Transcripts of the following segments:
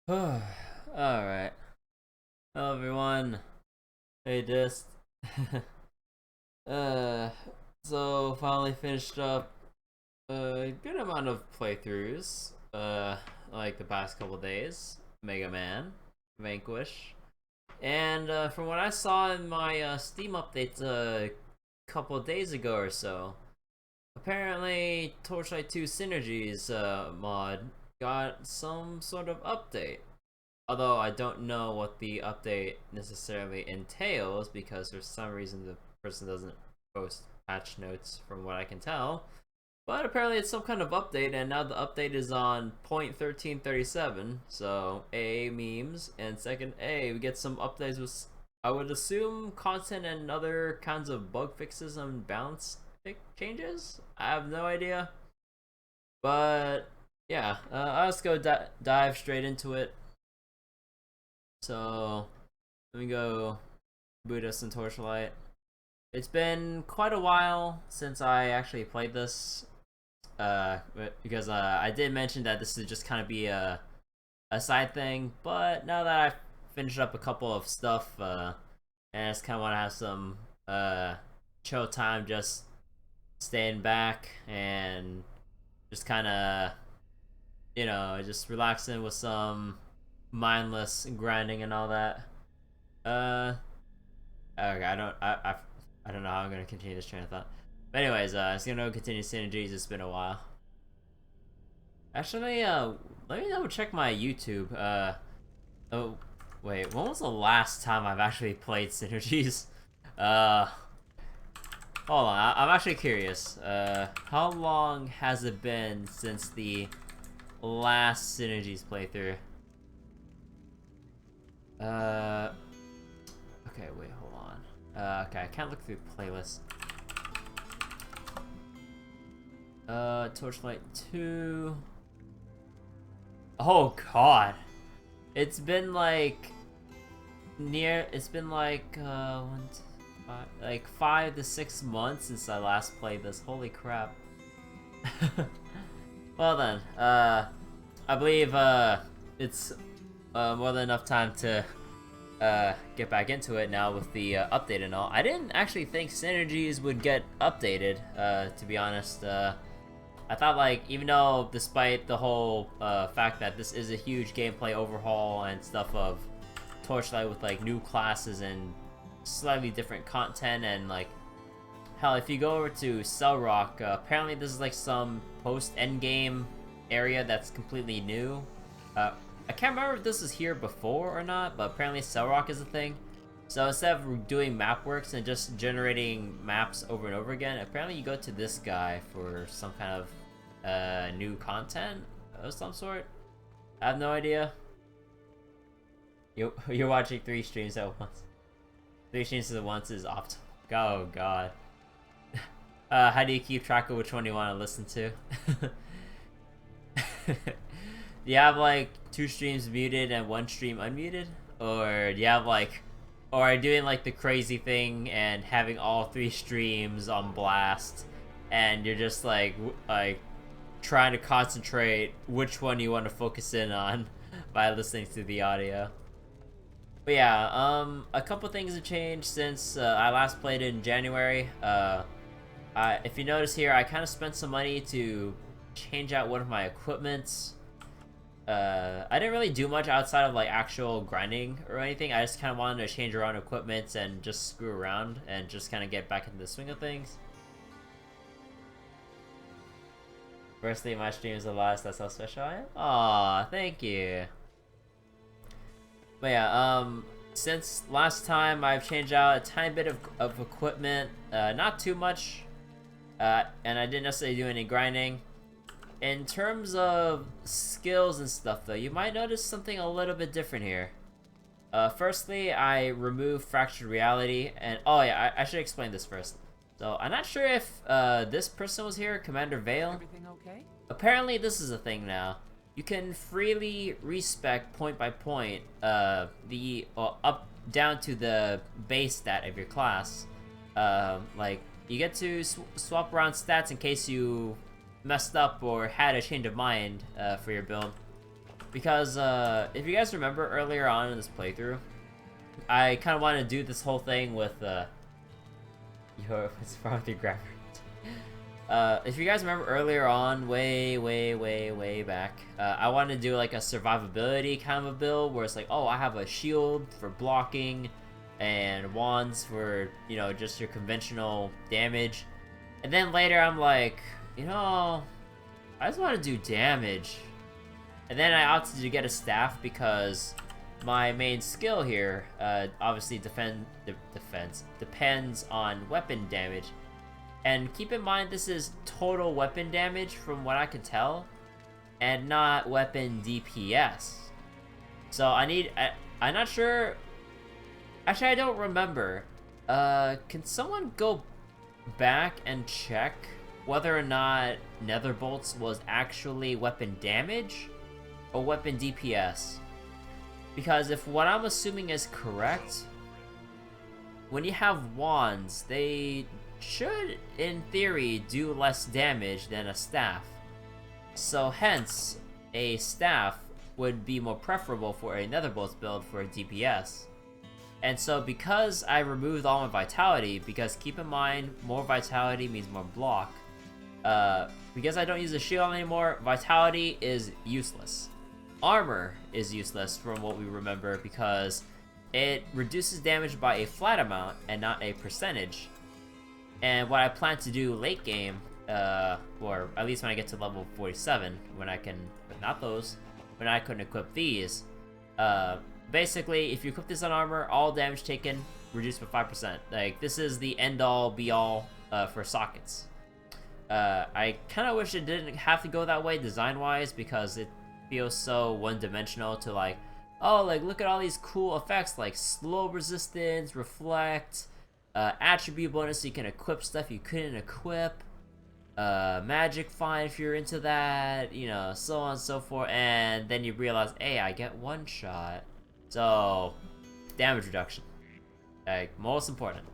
Alright. Hello everyone. Hey Dist. uh so finally finished up a good amount of playthroughs. Like the past couple days. Mega Man, Vanquish. And from what I saw in my Steam updates a couple of days ago or so, apparently Torchlight 2 Synergies mod got some sort of update. Although I don't know what the update necessarily entails because for some reason the person doesn't post patch notes from what I can tell. But apparently it's some kind of update, and now the update is on 0.1337. So A, memes, and second A, we get some updates with, I would assume, content and other kinds of bug fixes and balance changes. I have no idea. But yeah, I'll just go dive straight into it. So let me go boot us in Torchlight. It's been quite a while since I actually played this, because I did mention that this would just kind of be a side thing. But now that I've finished up a couple of stuff, and I just kind of want to have some chill time, just staying back and just kind of, just relaxing with some mindless grinding and all that. Okay, I don't know how I'm gonna continue this train of thought. But anyways, it's gonna continue Synergies. It's been a while. Actually, let me double check my YouTube. Oh, wait, when was the last time I've actually played Synergies? Hold on, I'm actually curious. How long has it been since the last Synergies playthrough? Okay, wait, hold on. Okay, I can't look through playlists. Torchlight 2. Oh god. It's been like like 5 to 6 months since I last played this. Holy crap. Well then, I believe it's more than enough time to get back into it now with the update and all. I didn't actually think Synergies would get updated, to be honest. I thought, like, even though despite the whole fact that this is a huge gameplay overhaul and stuff of Torchlight with like new classes and slightly different content, and like hell, if you go over to Cell Rock, apparently this is like some post-endgame area that's completely new. I can't remember if this was here before or not, but apparently Cell Rock is a thing. So instead of doing map works and just generating maps over and over again, apparently you go to this guy for some kind of new content of some sort. I have no idea. You're watching 3 streams at once. 3 streams at once is off. Oh god. How do you keep track of which one you want to listen to? Do you have like 2 streams muted and 1 stream unmuted? Or do you have like, or are you doing like the crazy thing and having all 3 streams on blast, and you're just like trying to concentrate which one you want to focus in on by listening to the audio? But yeah, a couple things have changed since I last played in January. If you notice here, I kind of spent some money to change out one of my equipments. I didn't really do much outside of like actual grinding or anything. I just kind of wanted to change around equipment and just screw around and just kind of get back into the swing of things. Firstly, my streams are last. That's how special I am. Aw, thank you. But yeah, since last time I've changed out a tiny bit of equipment, not too much, and I didn't necessarily do any grinding. In terms of skills and stuff though, you might notice something a little bit different here. Firstly, I removed Fractured Reality, and oh yeah, I should explain this first. So, I'm not sure if this person was here, Commander Vale. Everything okay? Apparently this is a thing now. You can freely respec point by point up down to the base stat of your class. Like, you get to swap around stats in case you messed up or had a change of mind for your build. But because if you guys remember earlier on in this playthrough, I kind of wanted to do this whole thing with what's wrong with your grammar? If you guys remember earlier on, way back, I wanted to do like a survivability kind of a build where it's like, oh, I have a shield for blocking and wands for, you know, just your conventional damage. And then later I'm like, you know, I just want to do damage. And then I opted to get a staff because my main skill here, obviously depends on weapon damage. And keep in mind, this is total weapon damage from what I can tell, and not weapon DPS. So I'm not sure. Actually, I don't remember. Can someone go back and check whether or not Netherbolts was actually weapon damage or weapon DPS? Because if what I'm assuming is correct, when you have wands, they should, in theory, do less damage than a staff. So hence, a staff would be more preferable for a Netherbolts build for a DPS. And so because I removed all my vitality, because keep in mind, more vitality means more block, because I don't use a shield anymore, vitality is useless. Armor is useless from what we remember because it reduces damage by a flat amount and not a percentage. And what I plan to do late game, or at least when I get to level 47, when I can, but not those, when I can equip these, basically, if you equip this on armor, all damage taken reduced by 5%. Like, this is the end-all, be-all for sockets. I kind of wish it didn't have to go that way design-wise, because it feels so one-dimensional to, like, oh, like, look at all these cool effects, like slow resistance, reflect, attribute bonus so you can equip stuff you couldn't equip, magic fine if you're into that, you know, so on and so forth, and then you realize, hey, I get one shot. So, damage reduction. Like, most important.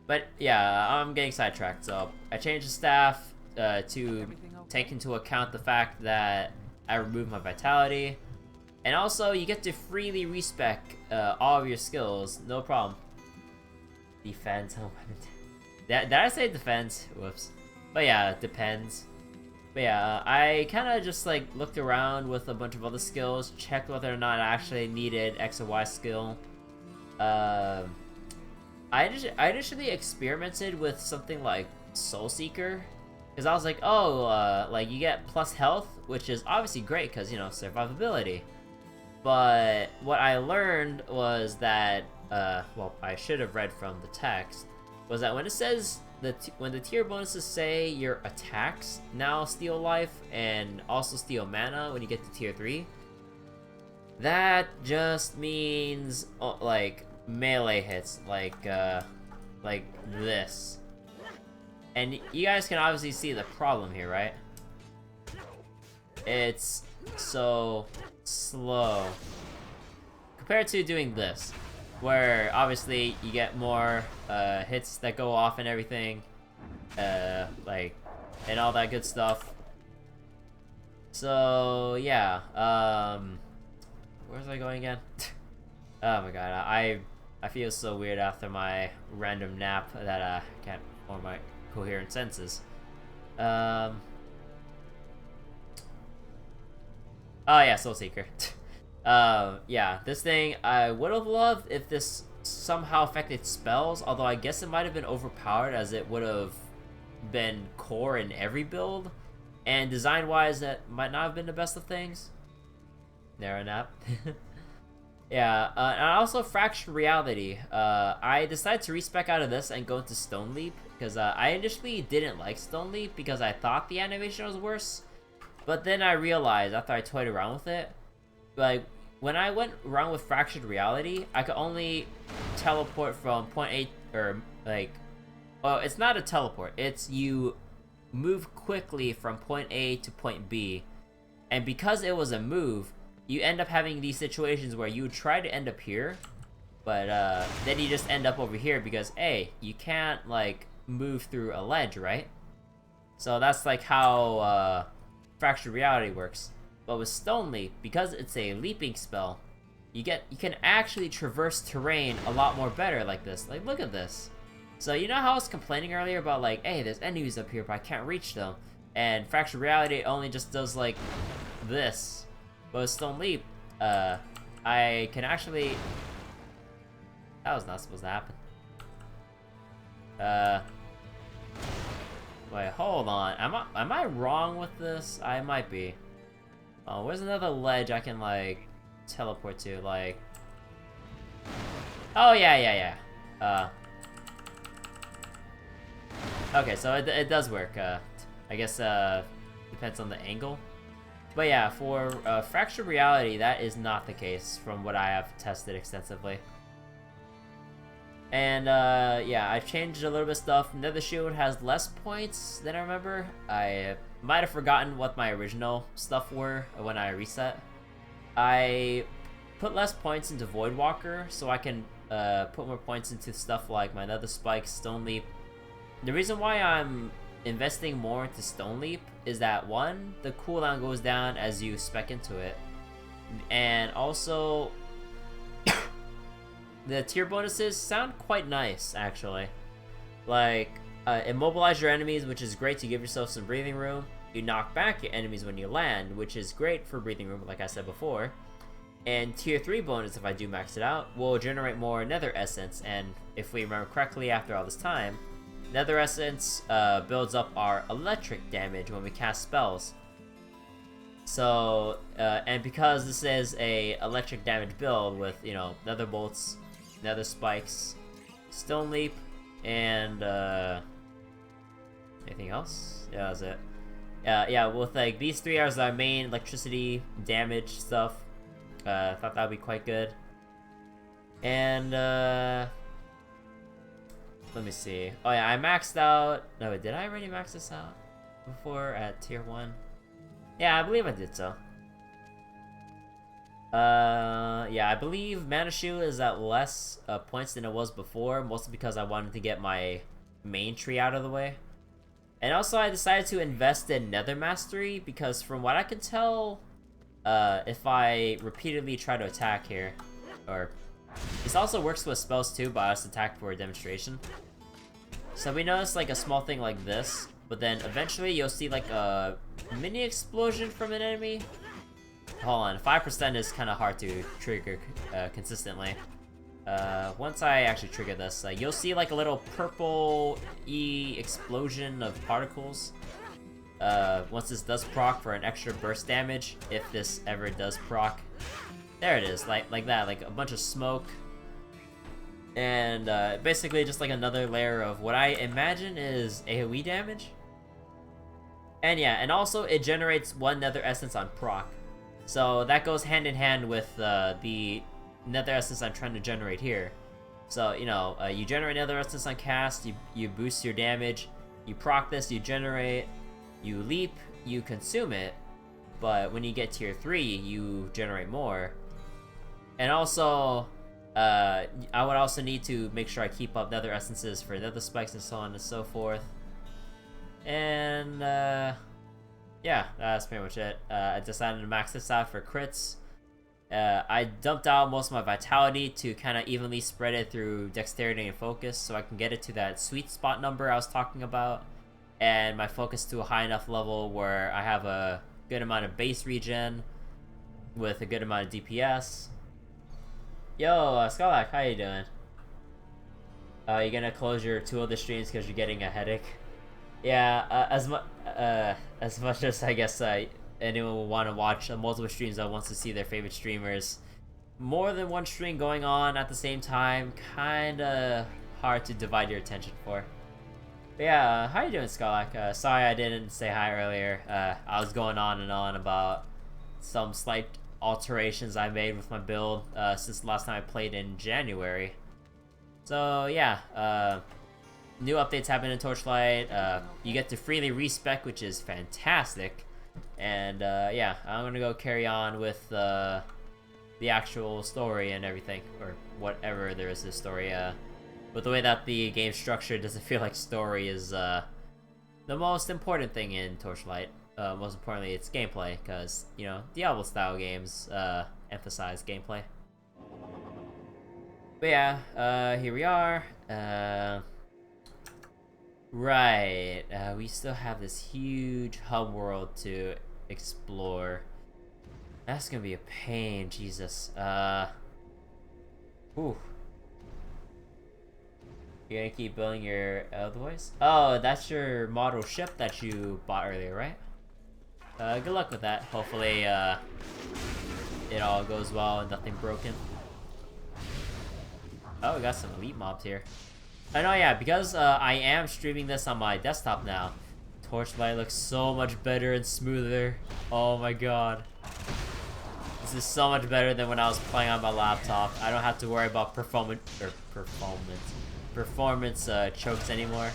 But, yeah, I'm getting sidetracked, so I changed the staff to take into account the fact that I removed my vitality. And also, you get to freely respec all of your skills, no problem. Defense, oh, did I say defense? Whoops. But yeah, it depends. But yeah, I kind of just like looked around with a bunch of other skills, checked whether or not I actually needed X or Y skill. I initially experimented with something like Soul Seeker, because I was like, oh, like you get plus health, which is obviously great because, you know, survivability. But what I learned was that, well, I should have read from the text, was that when it says when the tier bonuses say your attacks now steal life and also steal mana when you get to tier 3, that just means like melee hits, like this. And you guys can obviously see the problem here, right? It's so slow compared to doing this, where obviously you get more hits that go off and everything, like, and all that good stuff. So yeah, where's I going again? Oh my god, I feel so weird after my random nap that I can't form my coherent senses. Oh yeah, Soul Seeker. Yeah, this thing, I would have loved if this somehow affected spells, although I guess it might have been overpowered as it would have been core in every build, and design-wise, that might not have been the best of things. Narrow nap. Yeah, and also Fractured Reality. I decided to respec out of this and go into Stone Leap, because I initially didn't like Stone Leap because I thought the animation was worse. But then I realized, after I toyed around with it, like, when I went around with Fractured Reality, I could only teleport from point A, or, like, well, it's not a teleport, it's you move quickly from point A to point B. And because it was a move, you end up having these situations where you try to end up here, but then you just end up over here because, hey, you can't, like, move through a ledge, right? So that's, like, how Fractured Reality works. But with Stone Leap, because it's a leaping spell, you can actually traverse terrain a lot more better like this. Like, look at this. So you know how I was complaining earlier about like, hey, there's enemies up here, but I can't reach them. And Fractured Reality only just does like this. But with Stone Leap, I can actually... That was not supposed to happen. Wait, hold on. Am I wrong with this? I might be. Oh, where's another ledge I can like teleport to? Like, oh yeah. Okay, so it does work. I guess depends on the angle. But yeah, for Fractured Reality, that is not the case from what I have tested extensively. And yeah, I've changed a little bit of stuff. Nether Shield has less points than I remember. I might have forgotten what my original stuff were when I reset. I put less points into Void Walker so I can put more points into stuff like my Nether Spike, Stone Leap. The reason why I'm investing more into Stone Leap is that, one, the cooldown goes down as you spec into it, and also the tier bonuses sound quite nice, actually. Like, immobilize your enemies, which is great to give yourself some breathing room. You knock back your enemies when you land, which is great for breathing room, like I said before. And tier 3 bonus, if I do max it out, will generate more Nether Essence, and if we remember correctly after all this time, Nether Essence builds up our electric damage when we cast spells. So, and because this is a electric damage build with, you know, Nether Bolts, Nether Spikes, Stone Leap, and anything else? Yeah, that's it. Yeah, with like these 3 are our main electricity damage stuff. Thought that would be quite good. And let me see. Oh yeah, I maxed out. No, wait, did I already max this out before at tier 1? Yeah, I believe I did so. Yeah, I believe Mana Shield is at less points than it was before, mostly because I wanted to get my main tree out of the way. And also, I decided to invest in Nether Mastery because, from what I can tell, if I repeatedly try to attack here, or this also works with spells too, but I just attack for a demonstration. So we notice like a small thing like this, but then eventually you'll see like a mini explosion from an enemy. Hold on, 5% is kind of hard to trigger consistently. Once I actually trigger this, you'll see like a little purple-y explosion of particles. Once this does proc for an extra burst damage, if this ever does proc. There it is, like that, like a bunch of smoke. And basically just like another layer of what I imagine is AoE damage. And yeah, and also it generates 1 Nether Essence on proc. So that goes hand in hand with the Nether Essence I'm trying to generate here. So, you know, you generate Nether Essence on cast, you boost your damage, you proc this, you generate, you leap, you consume it, but when you get tier 3, you generate more. And also, I would also need to make sure I keep up Nether Essences for Nether Spikes and so on and so forth. And, yeah, that's pretty much it. I decided to max this out for crits. I dumped out most of my vitality to kind of evenly spread it through dexterity and focus so I can get it to that sweet spot number I was talking about. And my focus to a high enough level where I have a good amount of base regen with a good amount of DPS. Yo, Skalak, how you doing? You gonna close your 2 other streams because you're getting a headache? Yeah, as much as I guess anyone will want to watch multiple streams that wants to see their favorite streamers, more than one stream going on at the same time, kinda hard to divide your attention for. But yeah, how you doing, Skalak? Sorry I didn't say hi earlier. I was going on and on about some slight alterations I made with my build since the last time I played in January. So yeah, new updates happen in Torchlight. You get to freely respec, which is fantastic. And yeah, I'm gonna go carry on with the actual story and everything, or whatever there is this story. But the way that the game's structured doesn't feel like story is the most important thing in Torchlight. Most importantly, it's gameplay, because, you know, Diablo-style games emphasize gameplay. But yeah, here we are. Right, we still have this huge hub world to explore. That's gonna be a pain, Jesus. Ooh. You're gonna keep building your Eldervoice? Oh, that's your model ship that you bought earlier, right? Good luck with that. Hopefully, it all goes well and nothing broken. Oh, we got some elite mobs here. I know, yeah, because I am streaming this on my desktop now. Torchlight looks so much better and smoother. Oh my god. This is so much better than when I was playing on my laptop. I don't have to worry about performance chokes anymore.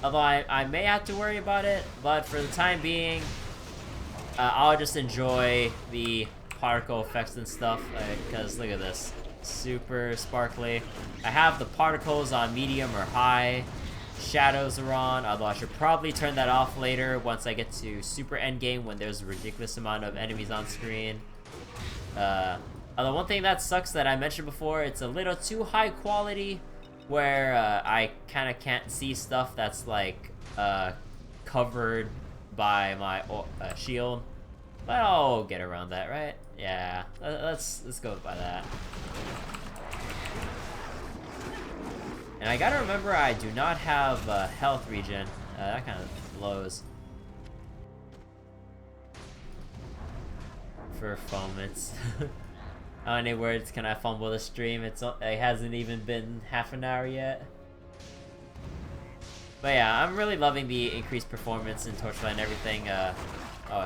Although I may have to worry about it, but for the time being, I'll just enjoy the particle effects and stuff, because look at this. Super sparkly. I have the particles on medium or high. Shadows are on, although I should probably turn that off later once I get to super endgame when there's a ridiculous amount of enemies on screen. Although one thing that sucks that I mentioned before, it's a little too high quality where I kind of can't see stuff that's like covered by my shield. But I'll get around that, right? Yeah, let's go by that. And I gotta remember I do not have health regen. That kind of blows. Performance. How many words can I fumble the stream? It hasn't even been half an hour yet. But yeah, I'm really loving the increased performance in Torchlight and everything. Oh,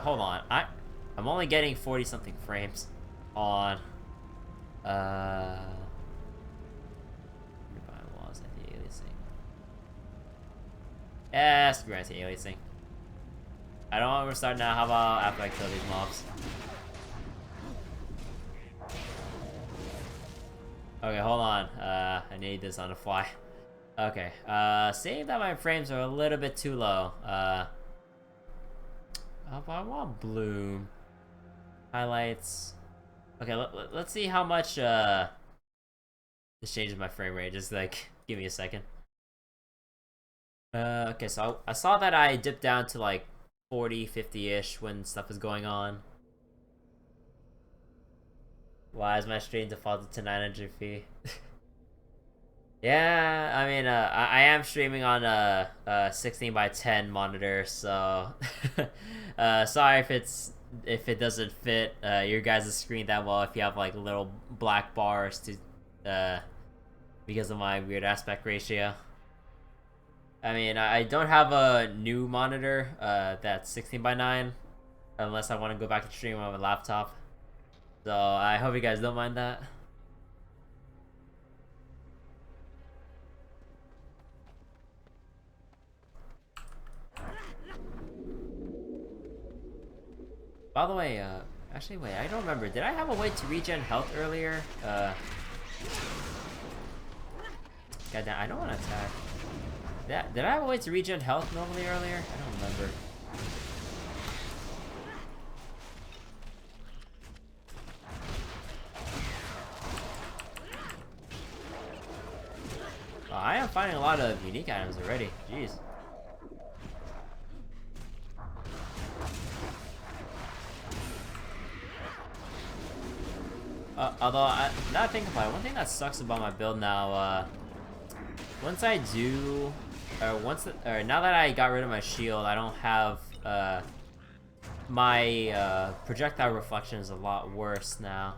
hold on. I'm only getting 40 something frames on yeah, screw anti-aliasing. I don't want to start now. How about after I kill these mobs? Okay, hold on. I need this on the fly. Okay, seeing that my frames are a little bit too low, I want bloom. Highlights. Okay, let's see how much, this changes my frame rate. Just, like, give me a second. Okay, so I saw that I dipped down to, like, 40, 50-ish when stuff is going on. Why is my stream defaulted to 900p? Yeah, I mean, I am streaming on a 16:10 monitor, so sorry if it doesn't fit your guys' screen that well if you have like little black bars to because of my weird aspect ratio. I mean, I don't have a new monitor that's 16:9 unless I want to go back and stream on my laptop. So I hope you guys don't mind that. By the way, actually wait, I don't remember. Did I have a way to regen health earlier? Goddamn, I don't want to attack. Did I have a way to regen health normally earlier? I don't remember. Oh, I am finding a lot of unique items already. Jeez. Although, now I think about it, one thing that sucks about my build now, once I do, now that I got rid of my shield, I don't have, my, projectile reflection is a lot worse now.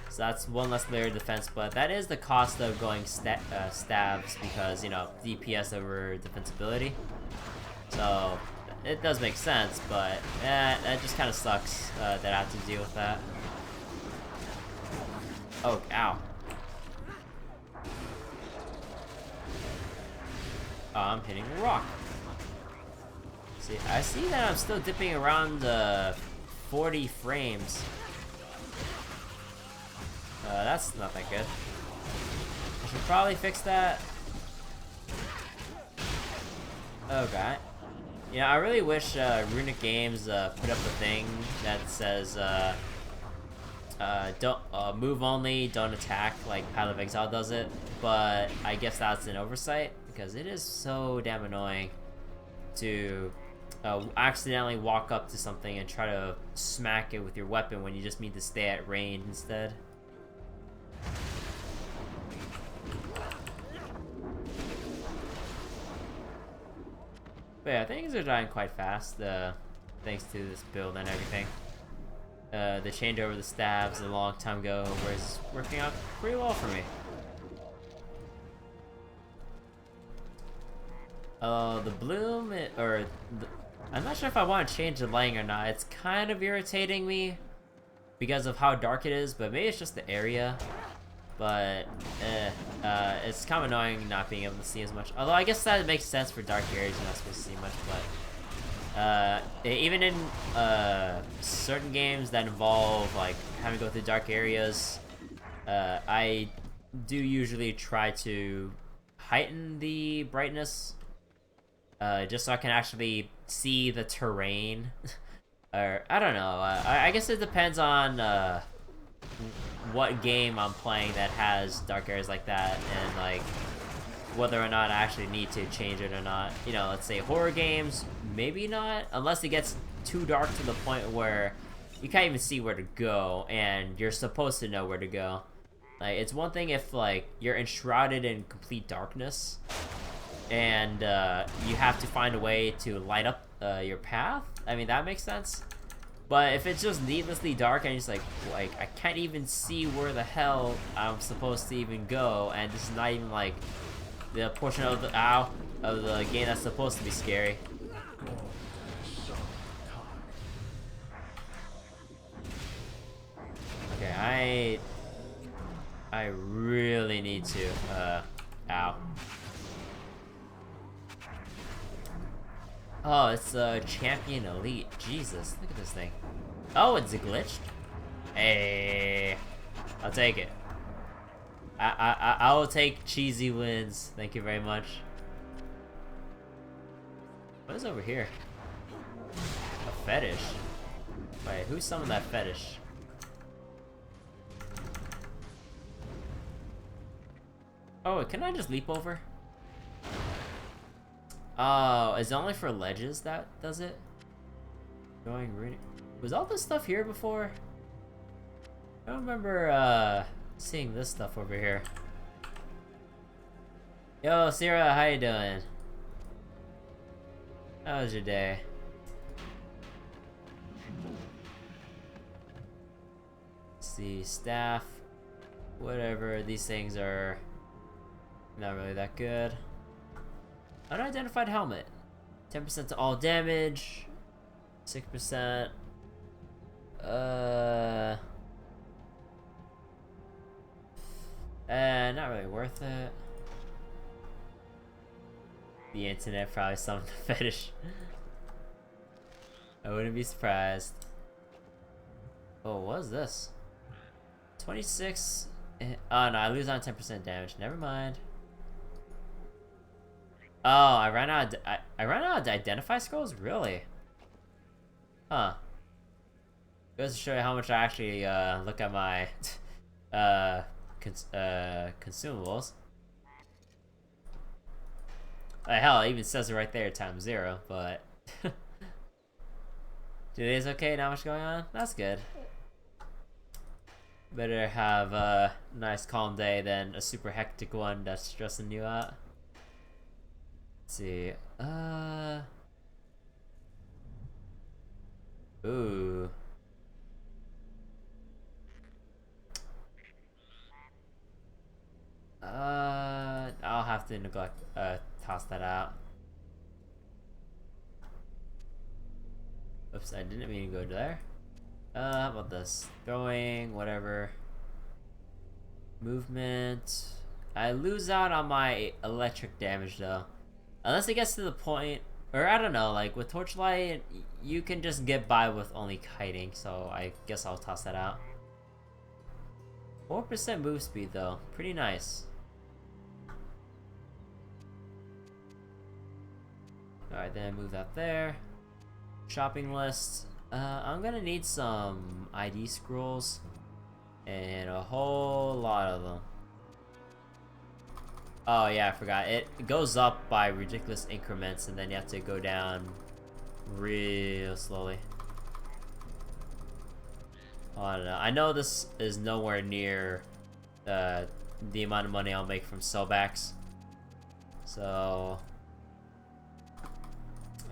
So that's one less layer of defense, but that is the cost of going stabs because, you know, DPS over defensibility. So, it does make sense, but, that just kind of sucks, that I have to deal with that. Oh, ow. Oh, I'm hitting the rock. See, I see that I'm still dipping around 40 frames. That's not that good. I should probably fix that. Okay. Yeah, I really wish Runic Games put up a thing that says don't move only, don't attack, like Path of Exile does it. But I guess that's an oversight because it is so damn annoying to accidentally walk up to something and try to smack it with your weapon when you just need to stay at range instead. But yeah, things are dying quite fast, thanks to this build and everything. The change over the stabs a long time ago was working out pretty well for me. The bloom, I'm not sure if I want to change the lighting or not. It's kind of irritating me because of how dark it is, but maybe it's just the area. But, it's kind of annoying not being able to see as much. Although I guess that makes sense for dark areas, you're not supposed to see much, but... even in, certain games that involve, like, having to go through dark areas, I do usually try to heighten the brightness, just so I can actually see the terrain. Or, I don't know, I guess it depends on, what game I'm playing that has dark areas like that, and like whether or not I actually need to change it or not. You know, let's say horror games, maybe not, unless it gets too dark to the point where you can't even see where to go and you're supposed to know where to go. Like, it's one thing if like you're enshrouded in complete darkness and you have to find a way to light up your path. I mean, that makes sense. But if it's just needlessly dark and it's like I can't even see where the hell I'm supposed to even go, and this is not even like the portion of the game that's supposed to be scary. Okay, I really need to ow. Oh, it's a champion elite. Jesus, look at this thing. Oh, it's glitched. Hey, I'll take it. I will take cheesy wins. Thank you very much. What is over here? A fetish. Wait, who summoned that fetish? Oh, can I just leap over? Oh, is it only for ledges that does it? Was all this stuff here before? I don't remember seeing this stuff over here. Yo, Sierra, how you doing? How was your day? Let's see, staff, whatever. These things are not really that good. Unidentified helmet. 10% to all damage. 6%. Not really worth it. The internet probably summoned the fetish. I wouldn't be surprised. Oh, what is this? 26. Oh no, I lose on 10% damage. Never mind. Oh, I ran out of identify scrolls? Really? Huh. Goes to show you how much I actually look at my consumables. Hell, it even says it right there, ×0, but today's okay, not much going on? That's good. Better have a nice calm day than a super hectic one that's stressing you out. Let's see. Ooh. I'll have to toss that out. Oops, I didn't mean to go there. How about this? Throwing, whatever. Movement. I lose out on my electric damage though. Unless it gets to the point, or I don't know, like with Torchlight, you can just get by with only kiting, so I guess I'll toss that out. 4% move speed though, pretty nice. Alright, then move that there. Shopping list. I'm gonna need some ID scrolls. And a whole lot of them. Oh yeah, I forgot. It goes up by ridiculous increments, and then you have to go down real slowly. Oh, I don't know. I know this is nowhere near the amount of money I'll make from sellbacks. So...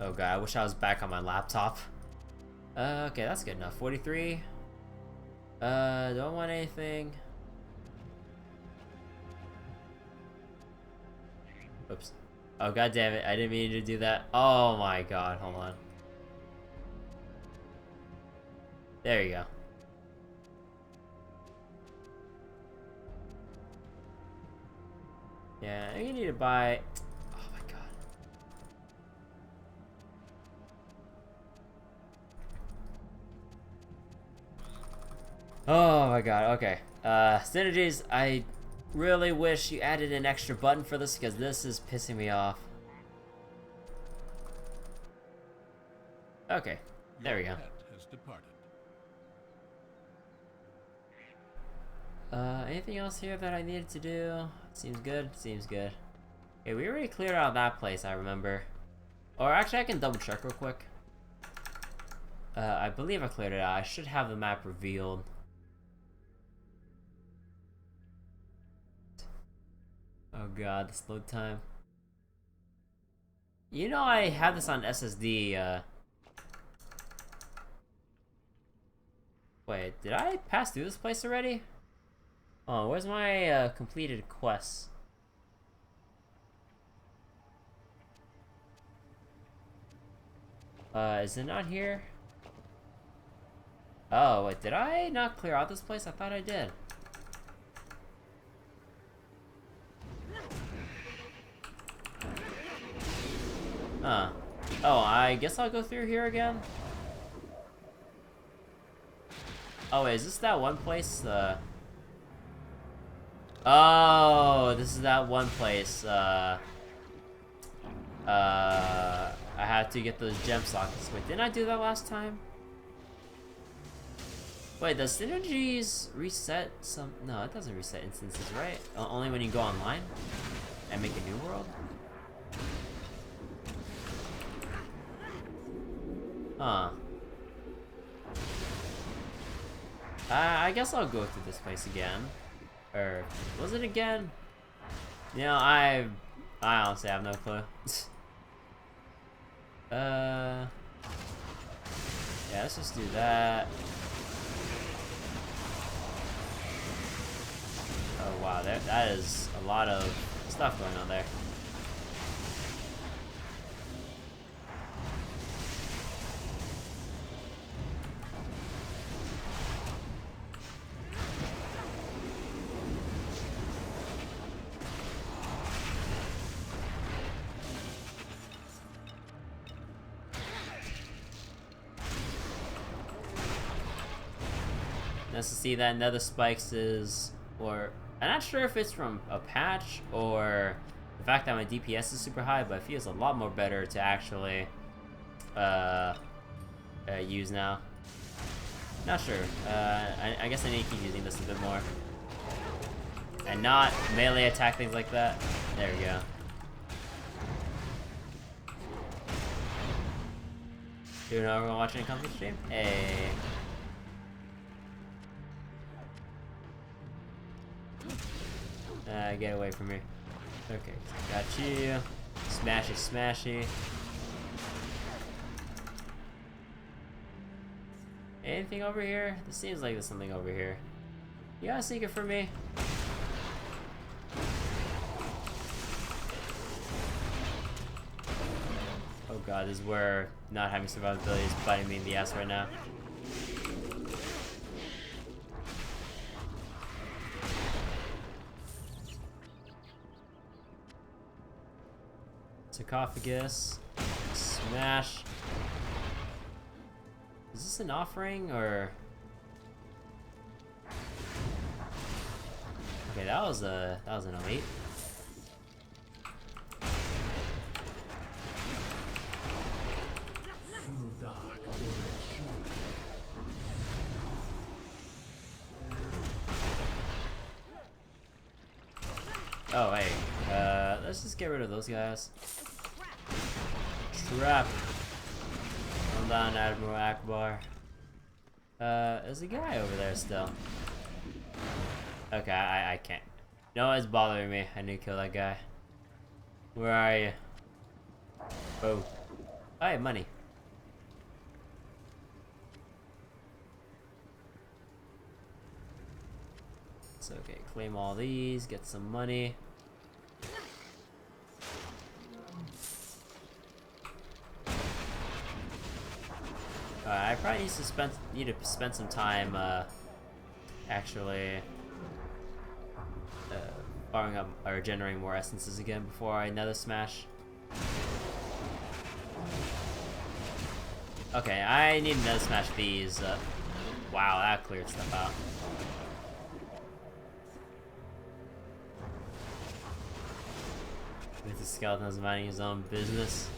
oh god, I wish I was back on my laptop. Okay, that's good enough. 43. Don't want anything. Oops. Oh god damn it, I didn't mean to do that. Oh my god, hold on. There you go. Yeah, you need to buy... oh my god. Oh my god, okay. Synergies, I really wish you added an extra button for this because this is pissing me off. Okay, there we go. Anything else here that I needed to do? Seems good, seems good. Okay, we already cleared out that place, I remember. Or actually, I can double check real quick. I believe I cleared it out. I should have the map revealed. Oh god, this load time. You know I have this on SSD, wait, did I pass through this place already? Oh, where's my, completed quests? Is it not here? Oh, wait, did I not clear out this place? I thought I did. Huh. Oh, I guess I'll go through here again? Oh, wait, is this that one place, oh, this is that one place, I had to get those gem sockets. Wait, didn't I do that last time? Wait, does Synergies reset some... no, it doesn't reset instances, right? Only when you go online and make a new world? Huh. I guess I'll go through this place again. Or was it again? You know, I honestly have no clue. Yeah, let's just do that. Oh wow, that is a lot of stuff going on there. Nice to see that Nether Spikes is, or I'm not sure if it's from a patch or the fact that my DPS is super high, but it feels a lot more better to actually use now. Not sure. I guess I need to keep using this a bit more. And not melee attack things like that. There we go. Do you know everyone watching a comfort stream? Hey. Get away from me. Okay, got you. Smashy, smashy. Anything over here? This seems like there's something over here. You got a secret for me? Oh god, this is where not having survivability is biting me in the ass right now. Sarcophagus. Smash. Is this an offering or? Okay, that was an elite. Oh, hey. Let's just get rid of those guys. Trap. Come down, Admiral Akbar. There's a guy over there still. Okay, I can't. No one's bothering me. I need to kill that guy. Where are you? Oh. Hey, money. It's okay. Claim all these, get some money. I probably need to spend some time actually borrowing up or generating more essences again before I nether smash. Okay, I need to nether smash these. Wow, that cleared stuff out. With the skeletons minding his own business.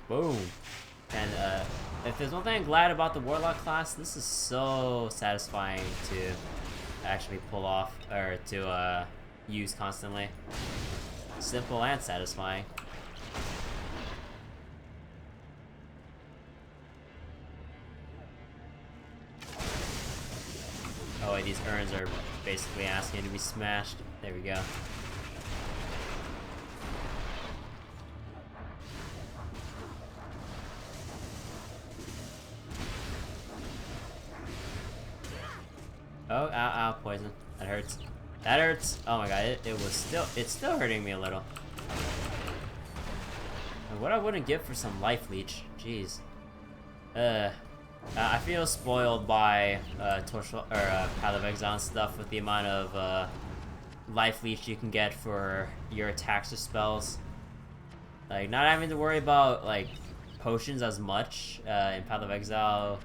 Boom. And if there's one thing I'm glad about the Warlock class, this is so satisfying to actually pull off, or to use constantly. Simple and satisfying. Oh wait, these urns are basically asking to be smashed. There we go. Oh, ow, ow, poison. That hurts. That hurts. Oh my god, it's still hurting me a little. And what I wouldn't give for some life leech. Jeez. I feel spoiled by Torchlight or Path of Exile and stuff with the amount of life leech you can get for your attacks or spells. Like not having to worry about like potions as much in Path of Exile.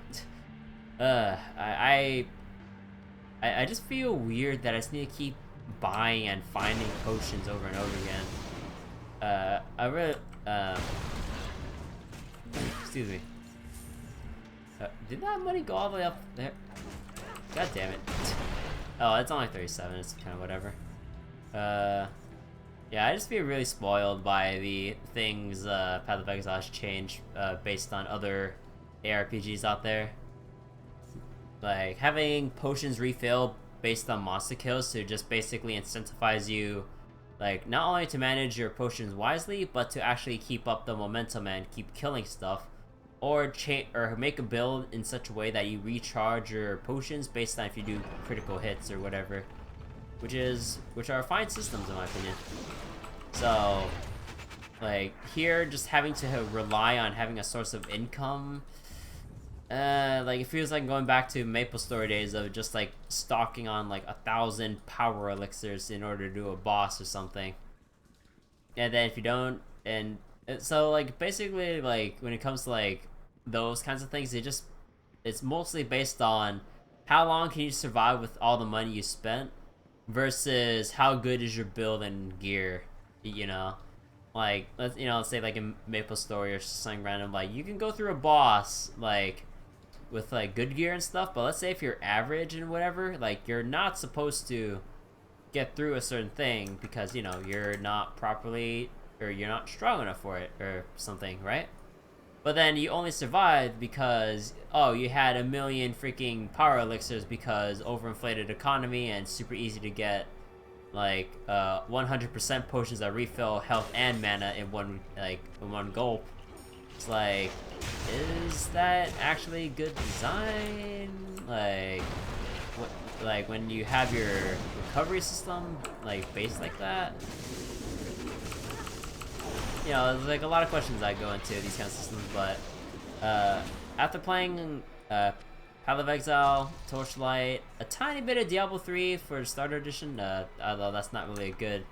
I just feel weird that I just need to keep buying and finding potions over and over again. I really, excuse me. Did that money go all the way up there? God damn it. Oh, it's only 37, it's kind of whatever. Yeah, I just feel really spoiled by the things Path of Exile has changed based on other ARPGs out there. Like, having potions refill based on monster kills to just basically incentivize you, like, not only to manage your potions wisely, but to actually keep up the momentum and keep killing stuff. Or make a build in such a way that you recharge your potions based on if you do critical hits or whatever. Which are fine systems in my opinion. So, like, here, just having to rely on having a source of income... like it feels like going back to Maple Story days of just like stocking on like 1,000 power elixirs in order to do a boss or something. And then if you don't, and so like basically like when it comes to like those kinds of things, it's mostly based on how long can you survive with all the money you spent versus how good is your build and gear, you know. Like let's say like in Maple Story or something random, like you can go through a boss like with like good gear and stuff, but let's say if you're average and whatever, like you're not supposed to get through a certain thing because, you know, you're not properly, or you're not strong enough for it or something, right? But then you only survived because, oh, you had 1 million freaking power elixirs because overinflated economy and super easy to get like 100% potions that refill health and mana in one gulp. It's like, is that actually good design? Like, what, like when you have your recovery system like based like that? You know, there's like a lot of questions that go into these kind of systems, but after playing Path of Exile, Torchlight, a tiny bit of Diablo 3 for the Starter Edition, although that's not really a good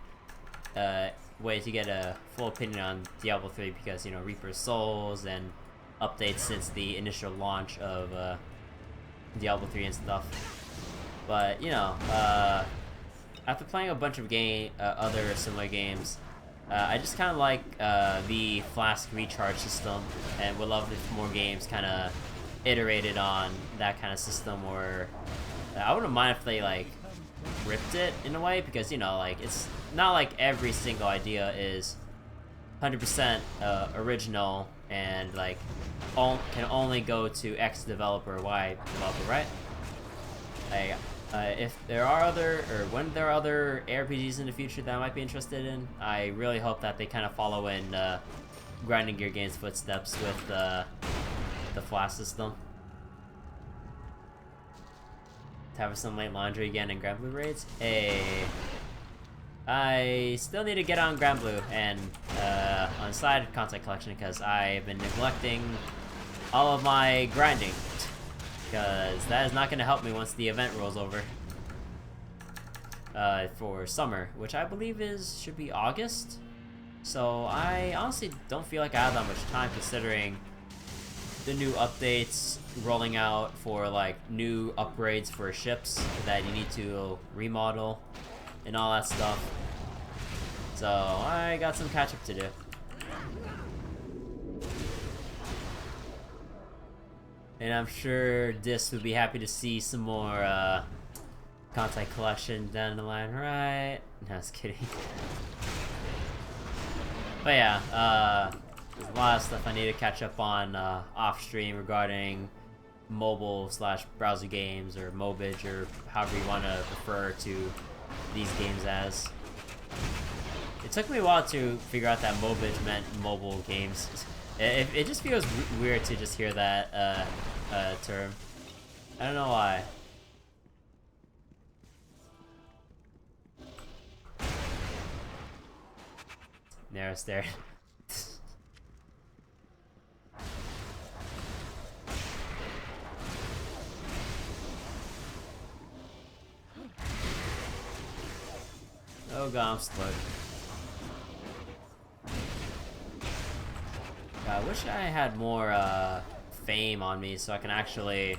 way to get a full opinion on Diablo 3 because, you know, Reaper's Souls and updates since the initial launch of Diablo 3 and stuff. But, you know, after playing a bunch of other similar games, I just kind of like the flask recharge system, and would love if more games kind of iterated on that kind of system. Or I wouldn't mind if they like ripped it in a way, because you know, like, it's not like every single idea is 100% original and like can only go to X developer, Y developer, right? Like, if there are when there are other RPGs in the future that I might be interested in, I really hope that they kind of follow in Grinding Gear Games' footsteps with the flash system. Have some late laundry again in Grand Blue raids. Hey, I still need to get on Grand Blue and on the side content collection, because I've been neglecting all of my grinding. Because that is not going to help me once the event rolls over for summer, which I believe should be August. So I honestly don't feel like I have that much time, considering the new updates rolling out for like new upgrades for ships that you need to remodel and all that stuff. So I got some catch up to do. And I'm sure Dis would be happy to see some more content collection down the line, right? No, I was kidding. But yeah, there's a lot of stuff I need to catch up on off stream regarding mobile/browser games, or mobage, or however you want to refer to these games as. It took me a while to figure out that mobage meant mobile games. It just feels weird to just hear that term. I don't know why. Narrow stare. Oh god, I'm slow. I wish I had more fame on me so I can actually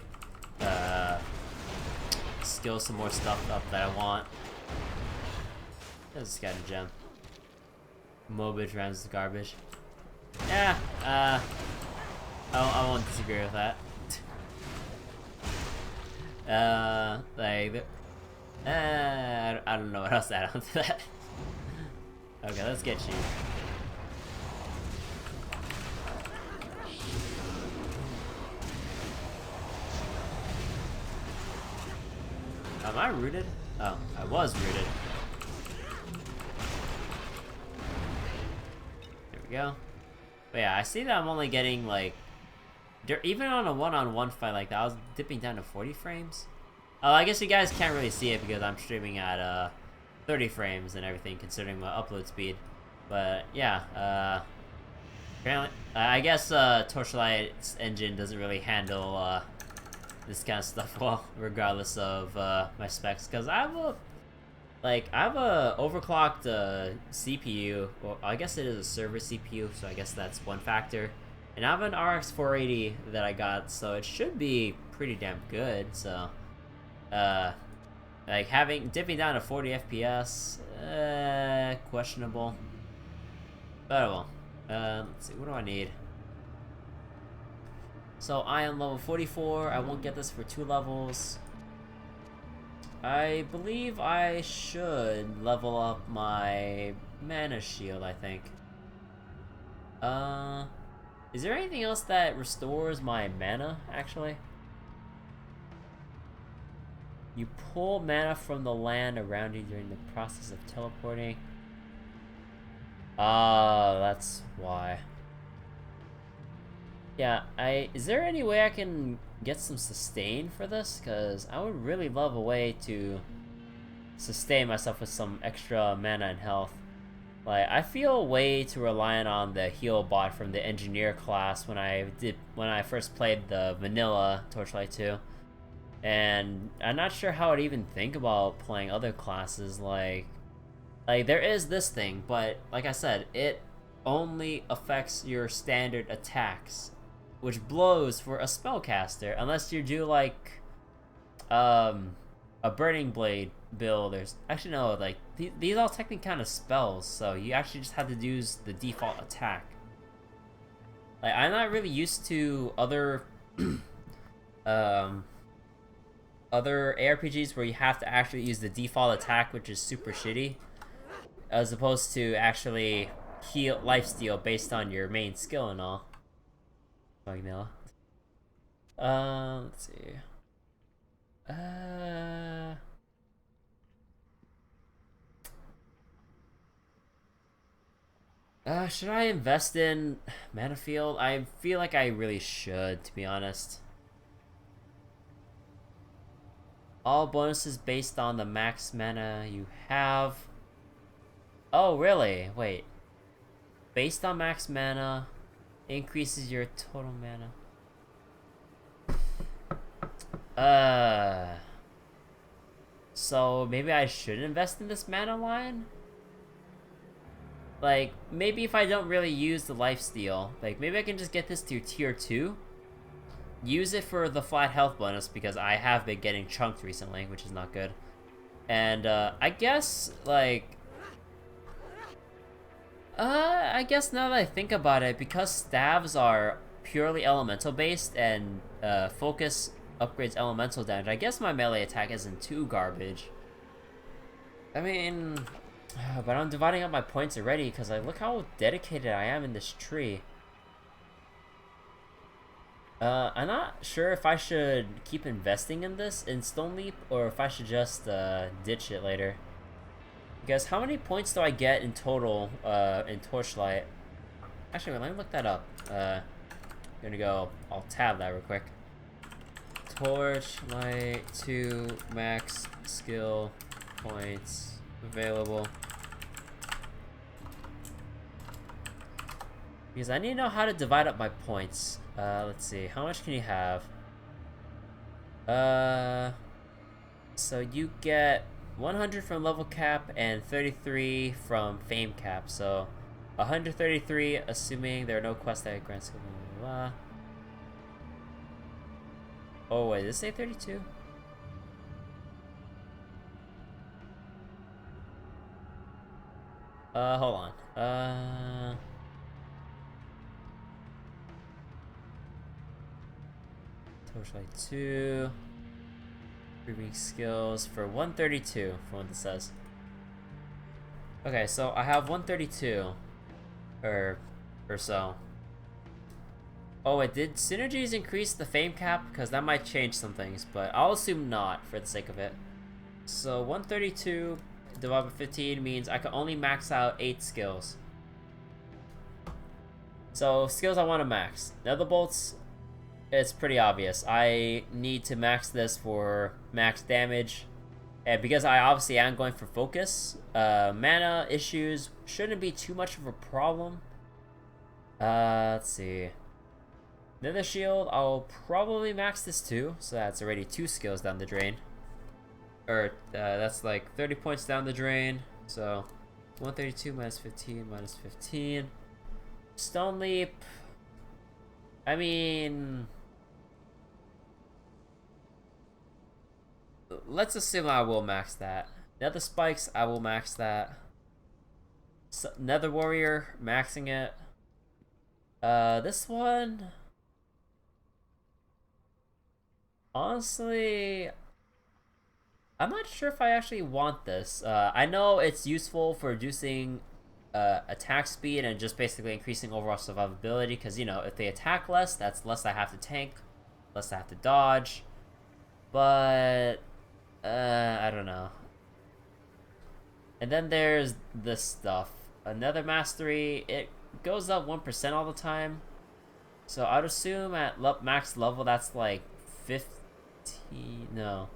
skill some more stuff up that I want. This got a gem. Mobage rounds the garbage. Yeah, I won't disagree with that. Like, I don't know what else to add on to that. Okay, let's get you. Am I rooted? Oh, I was rooted. There we go. But yeah, I see that I'm only getting like, even on a one-on-one fight like that, I was dipping down to 40 frames. Oh, I guess you guys can't really see it because I'm streaming at 30 frames and everything, considering my upload speed. But yeah, apparently, I guess Torchlight's engine doesn't really handle this kind of stuff well, regardless of my specs. Because I have a overclocked CPU. Well, I guess it is a server CPU, so I guess that's one factor. And I have an RX 480 that I got, so it should be pretty damn good. So, like dipping down to 40 FPS, questionable. But well, let's see, what do I need? So I am level 44. I won't get this for 2 levels. I believe I should level up my mana shield, I think. Is there anything else that restores my mana, actually? You pull mana from the land around you during the process of teleporting. Ah, that's why. Yeah, is there any way I can get some sustain for this? Because I would really love a way to sustain myself with some extra mana and health. Like, I feel way too reliant on the heal bot from the engineer class when I first played the vanilla Torchlight 2. And I'm not sure how I'd even think about playing other classes. Like there is this thing, but like I said, it only affects your standard attacks, which blows for a spellcaster, unless you do like a Burning Blade build. There's actually no, like these all technically kind of spells, so you actually just have to use the default attack. Like, I'm not really used to other other ARPGs where you have to actually use the default attack, which is super shitty, as opposed to actually heal lifesteal based on your main skill and all. Like now. Let's see. Should I invest in Mana Field? I feel like I really should, to be honest. All bonuses based on the max mana you have. Oh, really? Wait. Based on max mana, increases your total mana. So maybe I should invest in this mana line? Like, maybe if I don't really use the lifesteal, like, maybe I can just get this to tier 2. Use it for the flat health bonus, because I have been getting chunked recently, which is not good. And, I guess, like... I guess now that I think about it, because staves are purely elemental based, and, focus upgrades elemental damage, I guess my melee attack isn't too garbage. I mean... But I'm dividing up my points already, because like, look how dedicated I am in this tree. I'm not sure if I should keep investing in this in Stone Leap, or if I should just ditch it later. Because how many points do I get in total in Torchlight? Actually, let me look that up. Gonna go, I'll tab that real quick. Torchlight 2 max skill points available. Because I need to know how to divide up my points. Let's see, how much can you have? So you get 100 from level cap and 33 from fame cap. So 133, assuming there are no quests that grant skill. Blah, blah, blah. Oh wait, did it say 32? Hold on. Torchlight 2. Improving skills for 132, from what it says. Okay, so I have 132. Or so. Oh, wait, did Synergies increase the fame cap? Because that might change some things, but I'll assume not for the sake of it. So 132 divided by 15 means I can only max out 8 skills. So skills I want to max. Nether bolts, it's pretty obvious. I need to max this for max damage. And because I obviously am going for focus, mana issues shouldn't be too much of a problem. Let's see. Nether shield, I'll probably max this too. So that's already 2 skills down the drain. Or that's like 30 points down the drain. So 132 minus 15 minus 15. Stone Leap. I mean, let's assume I will max that. Nether spikes, I will max that. Nether warrior, maxing it. This one, honestly, I'm not sure if I actually want this. I know it's useful for reducing attack speed and just basically increasing overall survivability, because, you know, if they attack less, that's less I have to tank, less I have to dodge. But I don't know. And then there's this stuff. Another mastery, it goes up 1% all the time. So I'd assume at max level that's like 15, no.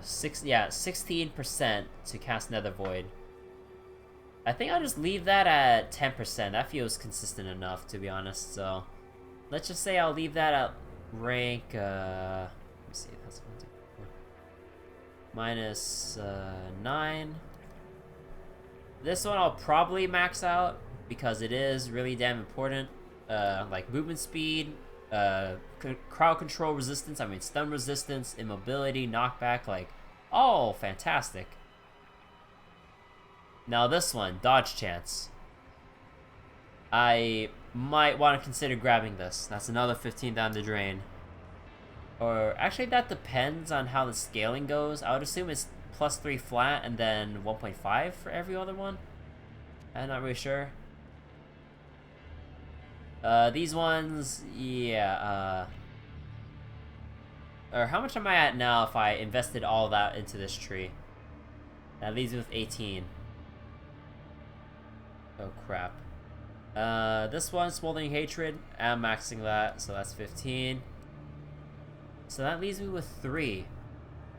16% to cast Nether Void. I think I'll just leave that at 10%. That feels consistent enough, to be honest. So let's just say I'll leave that at rank, let me see, that's 1, 2, 4. Minus 9. This one I'll probably max out because it is really damn important. Like movement speed, crowd control resistance, I mean stun resistance, immobility, knockback, like Oh, fantastic. Now this one, dodge chance. I might want to consider grabbing this. That's another 15 down the drain. Or actually that depends on how the scaling goes. I would assume it's +3 flat and then 1.5 for every other one. I'm not really sure. These ones, yeah, or how much am I at now if I invested all that into this tree? That leaves me with 18. Oh crap. This one, Smoldering Hatred, I'm maxing that, so that's 15. So that leaves me with 3.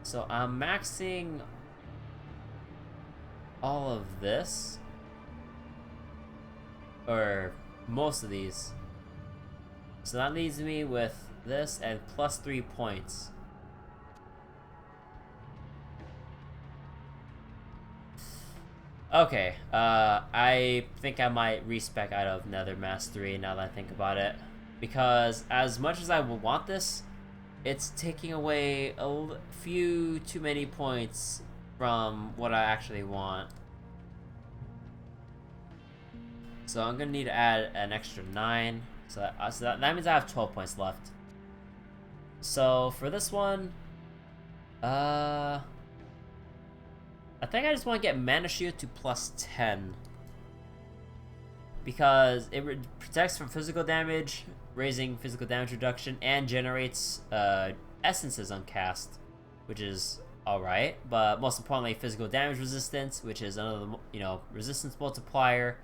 So I'm maxing all of this. Or most of these. So that leaves me with this and +3 points. Okay, I think I might respec out of Nether Mastery now that I think about it. Because as much as I would want this, it's taking away a few too many points from what I actually want. So I'm gonna need to add an extra 9. So that means I have 12 points left. So for this one, I think I just want to get Mana Shield to +10. Because it protects from physical damage, raising physical damage reduction, and generates essences on cast, which is alright. But most importantly, physical damage resistance, which is another, resistance multiplier.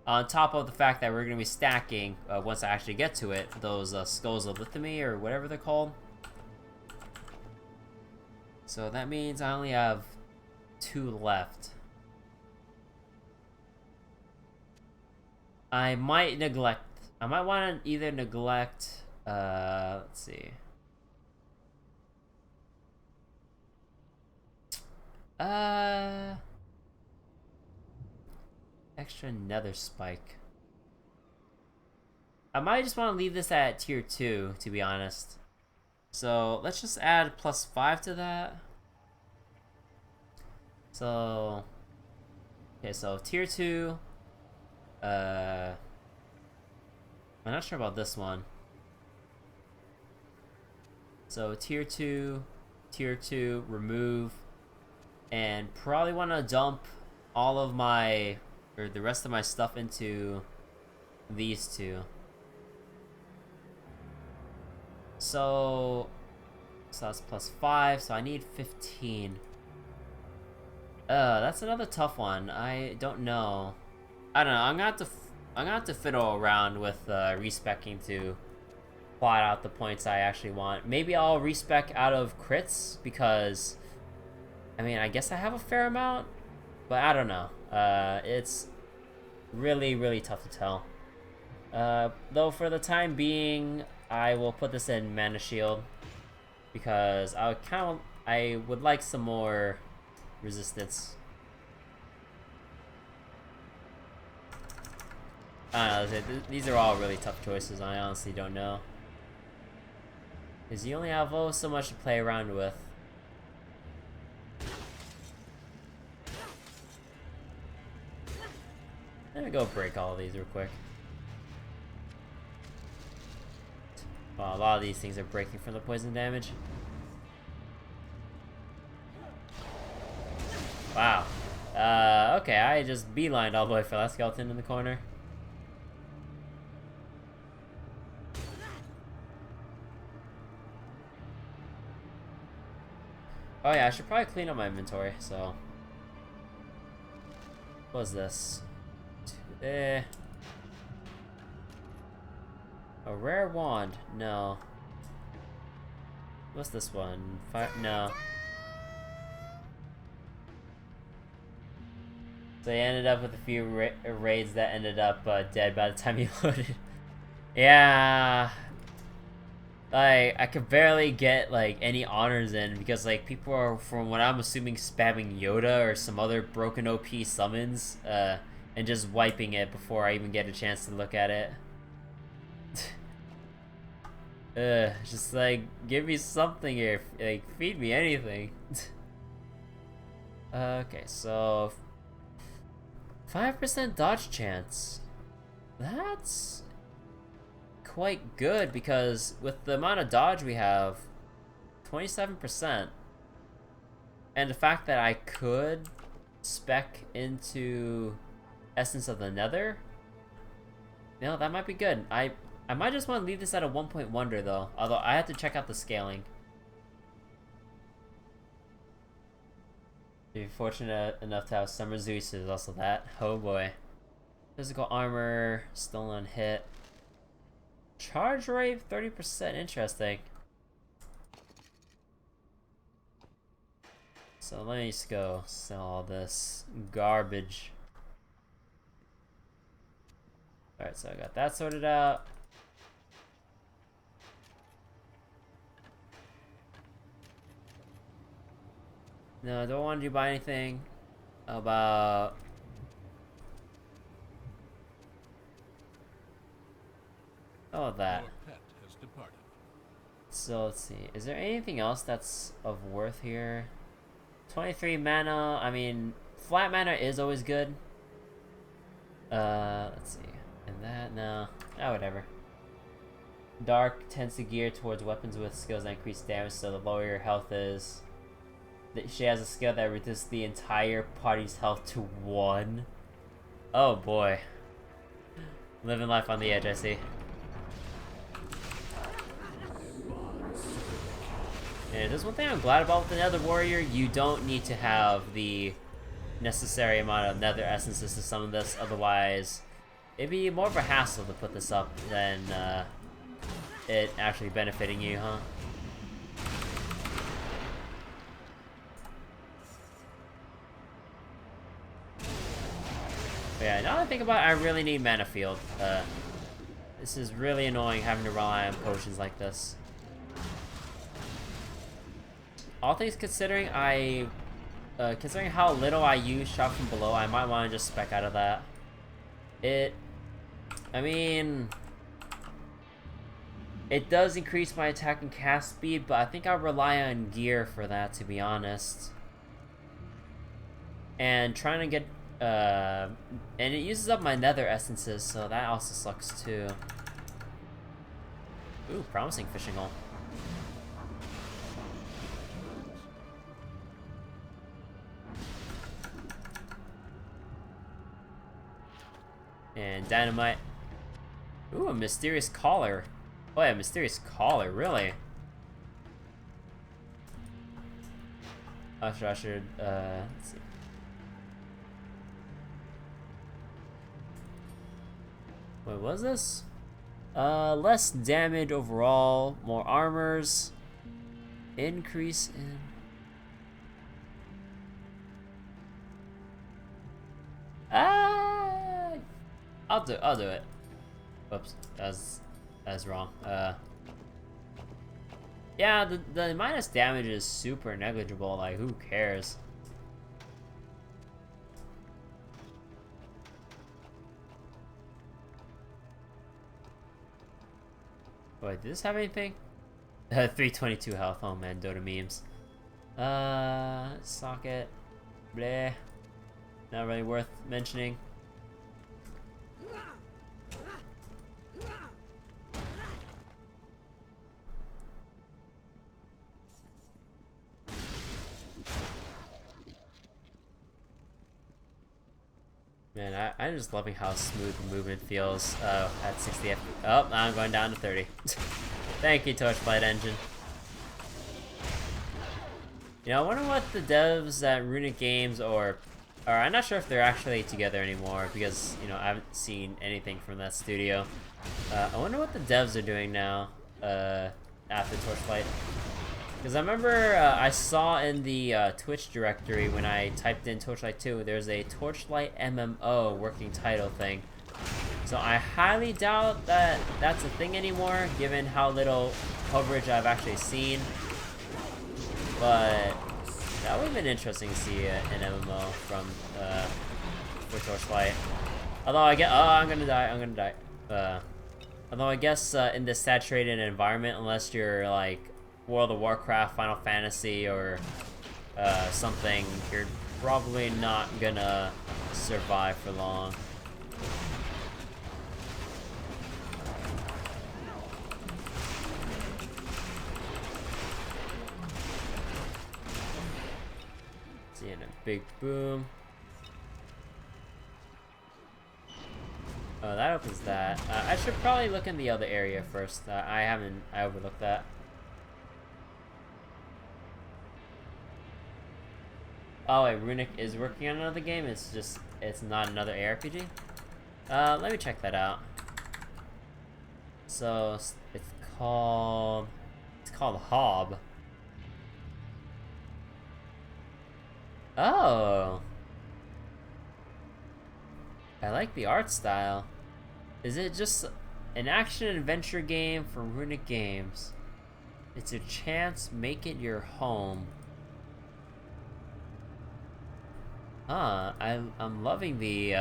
On top of the fact that we're going to be stacking, once I actually get to it, those Skulls of Lithymy, or whatever they're called. So that means I only have 2 left. I might want to either neglect, let's see. Extra Nether Spike. I might just want to leave this at tier 2, to be honest. So let's just add +5 to that. So, okay, so tier 2. I'm not sure about this one. So tier 2, remove, and probably want to dump all of my, or the rest of my stuff into these two. So that's +5, so I need 15. That's another tough one. I don't know. I don't know. I'm gonna have to fiddle around with respecking to plot out the points I actually want. Maybe I'll respec out of crits because, I mean, I guess I have a fair amount, but I don't know. It's really, really tough to tell. Though for the time being, I will put this in Mana Shield because I would like some more resistance. I don't know, these are all really tough choices. I honestly don't know. Because you only have so much to play around with. Let me go break all of these real quick. Wow, a lot of these things are breaking from the poison damage. Wow. Okay, I just beelined all the way for that skeleton in the corner. Oh yeah, I should probably clean up my inventory, so... What was this? A rare wand? No. What's this one? No. So he ended up with a few raids that ended up dead by the time he loaded. Yeah. Like, I could barely get, like, any honors in because, like, people are, from what I'm assuming, spamming Yoda or some other broken OP summons, and just wiping it before I even get a chance to look at it. Just, like, give me something here. Like, feed me anything. Okay, so 5% dodge chance. That's quite good because with the amount of dodge we have, 27%, and the fact that I could spec into Essence of the Nether, you know, that might be good. I might just want to leave this at a 1-point wonder though, although I have to check out the scaling. If you're fortunate enough to have Summer Zeus, is also that. Oh boy. Physical armor, still on hit. Charge rate 30%, interesting. So let me just go sell all this garbage. Alright, so I got that sorted out. No, I don't want you to buy anything. How about... oh, that. So let's see. Is there anything else that's of worth here? 23 mana. I mean, flat mana is always good. Let's see. And that, no. Oh, whatever. Dark tends to gear towards weapons with skills that increase damage, so the lower your health is. She has a skill that reduces the entire party's health to 1. Oh boy. Living life on the edge, I see. And there's one thing I'm glad about with the Nether Warrior, you don't need to have the necessary amount of Nether essences to summon this, otherwise it'd be more of a hassle to put this up than it actually benefiting you, huh? But yeah, now that I think about it, I really need mana field. This is really annoying having to rely on potions like this. All things considering, considering how little I use shot from below, I might want to just spec out of that. I mean, it does increase my attack and cast speed, but I think I'll rely on gear for that, to be honest. And trying to get, and it uses up my nether essences, so that also sucks too. Ooh, promising fishing hole. And dynamite. Ooh, a mysterious collar. Oh yeah, mysterious collar, really? I should, let's see. Wait, what was this? Less damage overall, more armors, increase in... I'll do it. Oops, that's wrong. Yeah, the minus damage is super negligible, like who cares? Wait, did this have anything? 322 health, oh man, Dota memes. Socket. Bleh. Not really worth mentioning. Man, I'm just loving how smooth the movement feels at 60 FPS. Oh, now I'm going down to 30. Thank you, Torchlight engine. You know, I wonder what the devs at Runic Games or I'm not sure if they're actually together anymore because, you know, I haven't seen anything from that studio. I wonder what the devs are doing now after Torchlight. Because I remember I saw in the Twitch directory when I typed in Torchlight 2, there's a Torchlight MMO working title thing. So I highly doubt that that's a thing anymore, given how little coverage I've actually seen. But that would have been interesting to see an MMO from for Torchlight. Although I get, I'm gonna die. Although I guess in this saturated environment, unless you're like World of Warcraft, Final Fantasy, or something, you're probably not gonna survive for long. Seeing a big boom. Oh, that opens that. I should probably look in the other area first. I overlooked that. Oh wait, Runic is working on another game. It's not another ARPG. Let me check that out. So it's called Hob. Oh, I like the art style. Is it just an action-adventure game from Runic Games? It's a chance, make it your home. Huh, I'm loving the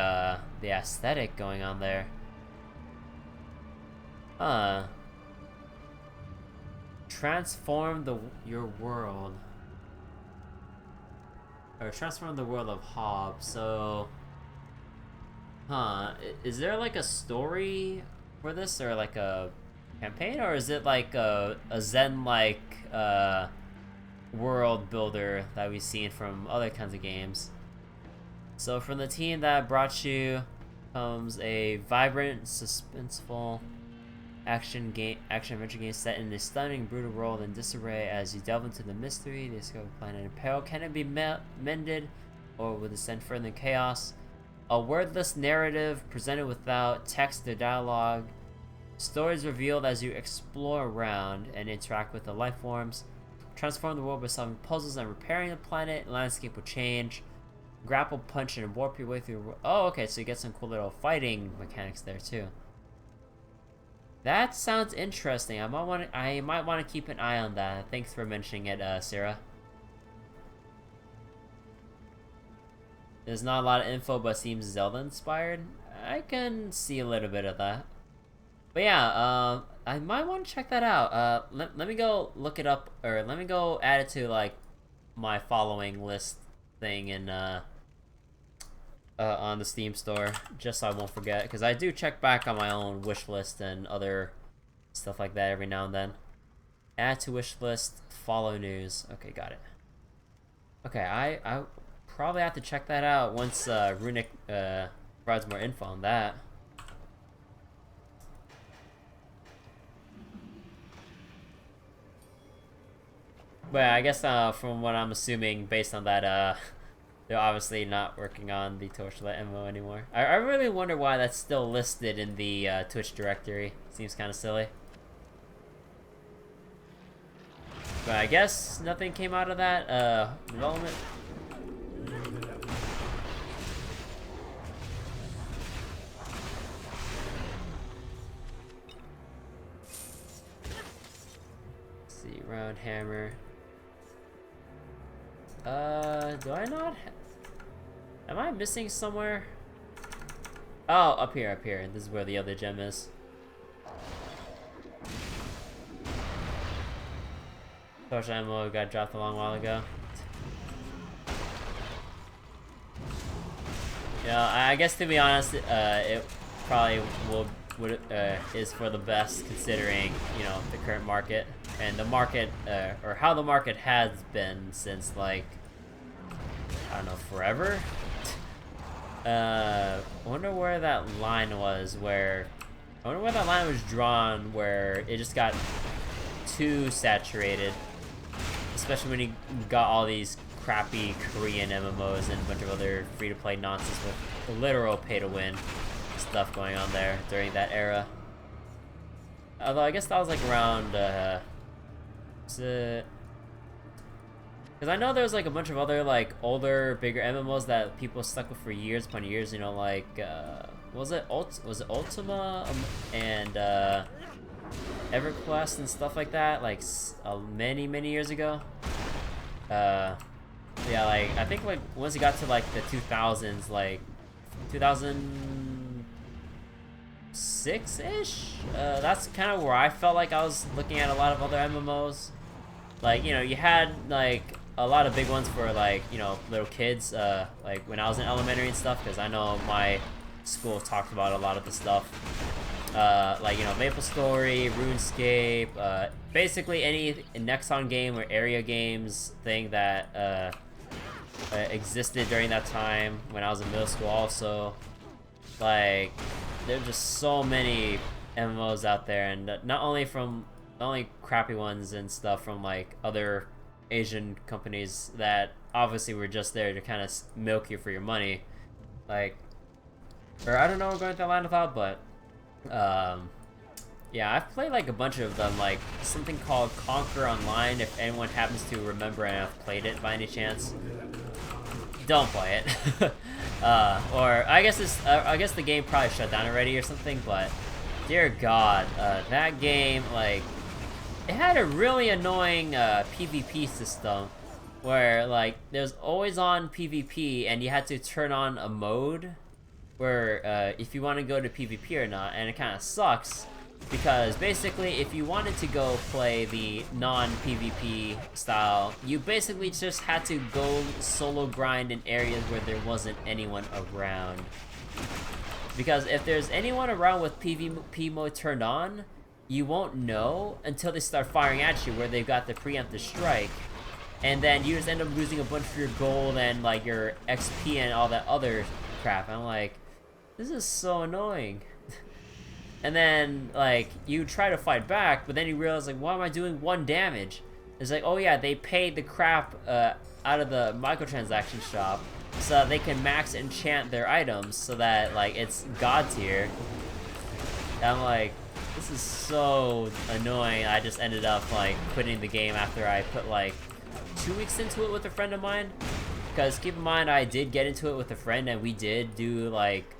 aesthetic going on there. Huh. Transform your world. Or transform the world of Hob, so... Huh, is there like a story for this, or like a campaign, or is it like a Zen-like world builder that we've seen from other kinds of games? So from the team that brought you comes a vibrant, suspenseful action-adventure game set in a stunning, brutal world in disarray. As you delve into the mystery, the discover planet in peril. Can it be mended, or will descend further in chaos? A wordless narrative presented without text or dialogue. Stories revealed as you explore around and interact with the life forms. Transform the world by solving puzzles and repairing the planet. Landscape will change. Grapple, punch, and warp your way through the world. Oh, okay, so you get some cool little fighting mechanics there too. That sounds interesting. I might want to keep an eye on that. Thanks for mentioning it, Sarah. There's not a lot of info, but seems Zelda inspired. I can see a little bit of that. But yeah, I might want to check that out. Let me go look it up, or let me go add it to like my following list thing in on the Steam store, just so I won't forget, because I do check back on my own wish list and other stuff like that every now and then. Add to wish list, follow news. Okay, got it. Okay, I probably have to check that out once Runic provides more info on that. But I guess from what I'm assuming, based on that, they're obviously not working on the Torchlight MMO anymore. I really wonder why that's still listed in the Twitch directory. Seems kind of silly. But I guess nothing came out of that development. Let's see, round hammer. Do I not? Am I missing somewhere? Oh, up here, up here. This is where the other gem is. Torch ammo got dropped a long while ago. Yeah, I guess to be honest, it probably is for the best, considering, you know, the current market and the market, or how the market has been since, like, I don't know, forever. I wonder where that line was, drawn, where it just got too saturated, especially when you got all these crappy Korean MMOs and a bunch of other free-to-play nonsense with literal pay-to-win stuff going on there during that era. Although I guess that was like around because I know there was like a bunch of other like older, bigger MMOs that people stuck with for years upon years. You know, like was it Ultima and EverQuest and stuff like that, like many years ago. Yeah, like I think like once you got to like the 2000s, like 2006-ish, that's kind of where I felt like I was looking at a lot of other MMOs. Like, you know, you had like a lot of big ones for like, you know, little kids, like when I was in elementary and stuff, because I know my school talked about a lot of the stuff. Like, you know, Maple Story, RuneScape, basically any Nexon game or area games thing that existed during that time when I was in middle school also. Like, there's just so many MMOs out there, and not only crappy ones and stuff from like other Asian companies that obviously were just there to kind of milk you for your money. Like, or I don't know, going through that line of thought, but yeah, I've played like a bunch of them, like something called Conquer Online, if anyone happens to remember and have played it by any chance. Don't play it. Or I guess the game probably shut down already or something, but dear God, that game, like, it had a really annoying PvP system where like there's always on PvP and you had to turn on a mode where if you want to go to PvP or not, and it kind of sucks because basically if you wanted to go play the non-PvP style, you basically just had to go solo grind in areas where there wasn't anyone around. Because if there's anyone around with PvP mode turned on, you won't know until they start firing at you where they've got the preemptive strike. And then you just end up losing a bunch of your gold and like your XP and all that other crap. I'm like, this is so annoying. And then like you try to fight back, but then you realize like, why am I doing 1 damage? It's like, oh yeah, they paid the crap out of the microtransaction shop so that they can max enchant their items so that like it's god tier. And I'm like, this is so annoying. I just ended up like quitting the game after I put like 2 weeks into it with a friend of mine. Because keep in mind, I did get into it with a friend and we did do like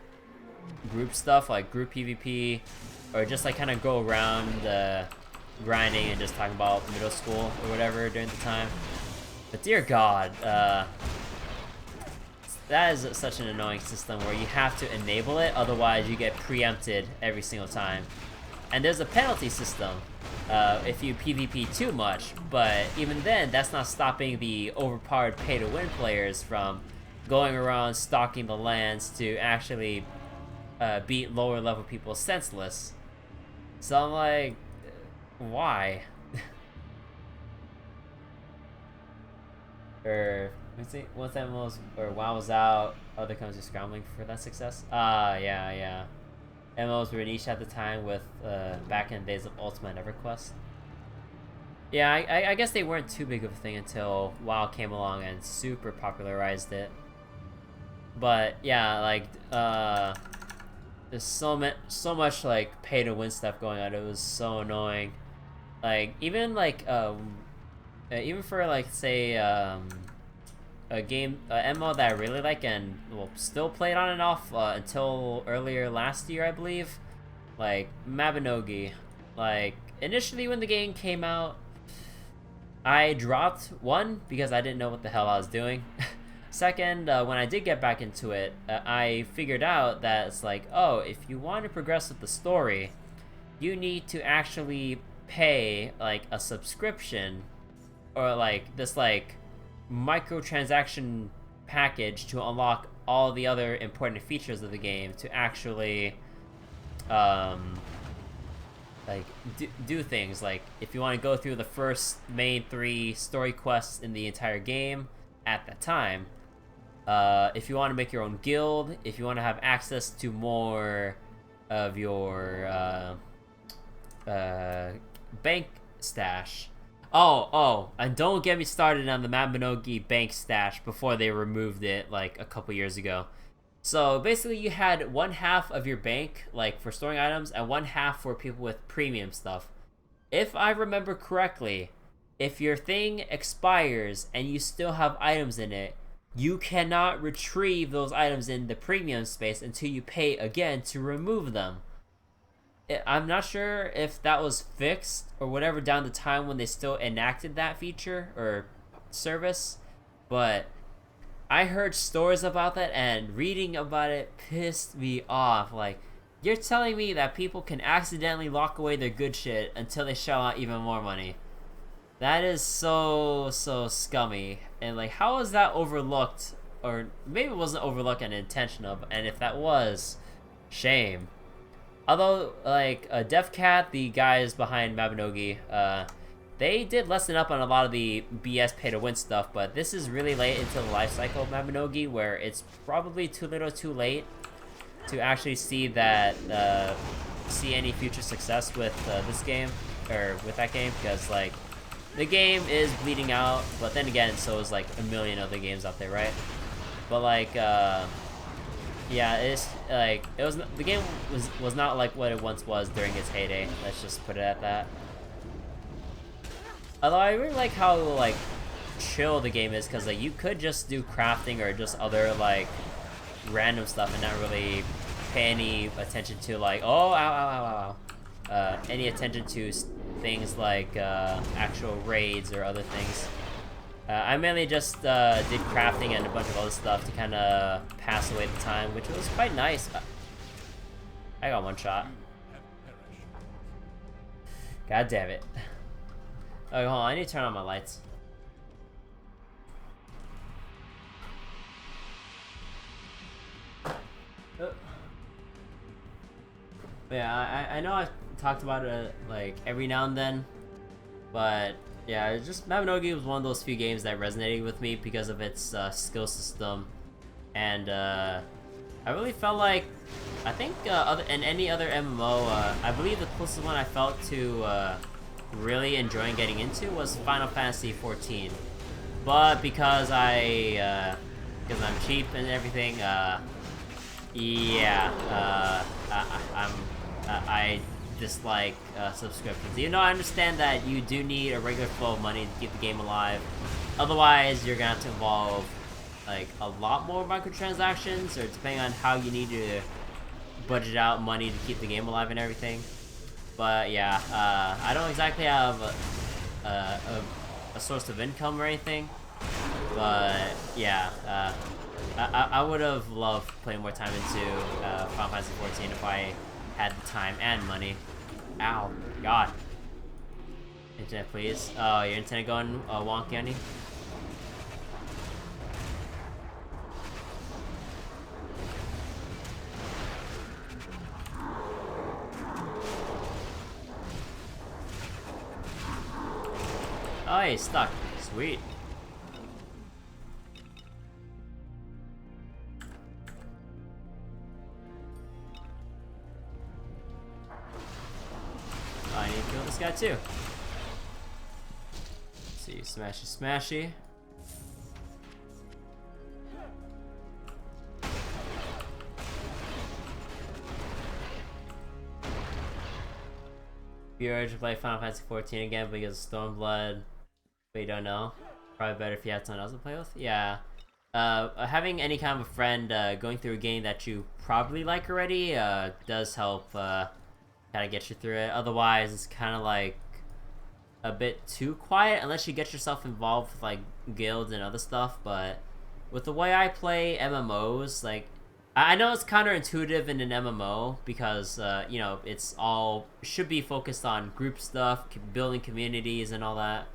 group stuff, like group PvP, or just like kind of go around grinding and just talking about middle school or whatever during the time. But dear God, that is such an annoying system where you have to enable it, otherwise you get preempted every single time. And there's a penalty system if you PvP too much, but even then, that's not stopping the overpowered pay-to-win players from going around stalking the lands to actually beat lower level people senseless. So I'm like, why? Or once MMOs or WoW was out, other companies are scrambling for that success. Yeah. MMOs were niche at the time with back in the days of Ultima and EverQuest. Yeah, I guess they weren't too big of a thing until WoW came along and super popularized it. But yeah, like there's so much like pay to win stuff going on. It was so annoying. Like even like even for like say a MMO that I really like and still played on and off until earlier last year, I believe. Like Mabinogi. Like initially when the game came out, I dropped one because I didn't know what the hell I was doing. Second, when I did get back into it, I figured out that it's like, oh, if you want to progress with the story, you need to actually pay like a subscription or like this like microtransaction package to unlock all the other important features of the game to actually like do things. Like if you want to go through the first main 3 story quests in the entire game at that time, if you want to make your own guild, if you want to have access to more of your bank stash. Oh, and don't get me started on the Mabinogi bank stash before they removed it like a couple years ago. So basically you had 1/2 of your bank like for storing items and 1/2 for people with premium stuff. If I remember correctly, if your thing expires and you still have items in it, you cannot retrieve those items in the premium space until you pay again to remove them. I'm not sure if that was fixed or whatever down the time when they still enacted that feature or service, but I heard stories about that and reading about it pissed me off. Like, you're telling me that people can accidentally lock away their good shit until they shell out even more money. That is so scummy. And like, how was that overlooked? Or maybe it wasn't overlooked and intentional, and if that was, shame. Although, like, Def Cat, the guys behind Mabinogi, they did lessen up on a lot of the BS pay-to-win stuff, but this is really late into the life cycle of Mabinogi, where it's probably too little too late to actually see that, see any future success with this game, or with that game, because, like, the game is bleeding out, but then again, so is, like, a million other games out there, right? But, like, yeah, it's like the game was not like what it once was during its heyday. Let's just put it at that. Although I really like how like chill the game is, because like you could just do crafting or just other like random stuff and not really pay any attention to like any attention to things like actual raids or other things. I mainly just did crafting and a bunch of other stuff to kind of pass away the time, which was quite nice. I got one shot. God damn it. Okay, hold on, I need to turn on my lights. Yeah, I know I've talked about it like every now and then, but yeah, it's just Mabinogi was one of those few games that resonated with me because of its skill system, and I really felt like, I think in any other MMO, I believe the closest one I felt to really enjoying getting into was Final Fantasy 14, but because I'm cheap and everything, yeah, I dislike subscriptions. Even though I understand that you do need a regular flow of money to keep the game alive. Otherwise, you're gonna have to involve like a lot more microtransactions, or depending on how you need to budget out money to keep the game alive and everything. But yeah, I don't exactly have a source of income or anything. But yeah, I would have loved putting more time into Final Fantasy 14 if I had the time and money. Ow, God. Internet, please. Oh, your internet going wonky on you? Oh, he's stuck. Sweet. I need to kill this guy too. Let's see, smashy, smashy. If you're urged to play Final Fantasy 14 again because of Stormblood, but you don't know, probably better if you had someone else to play with. Yeah. Having any kind of a friend going through a game that you probably like already does help kind of get you through it. Otherwise, it's kind of like a bit too quiet unless you get yourself involved with like guilds and other stuff. But with the way I play MMOs, like I know it's counterintuitive in an MMO because you know, it's all should be focused on group stuff, building communities and all that.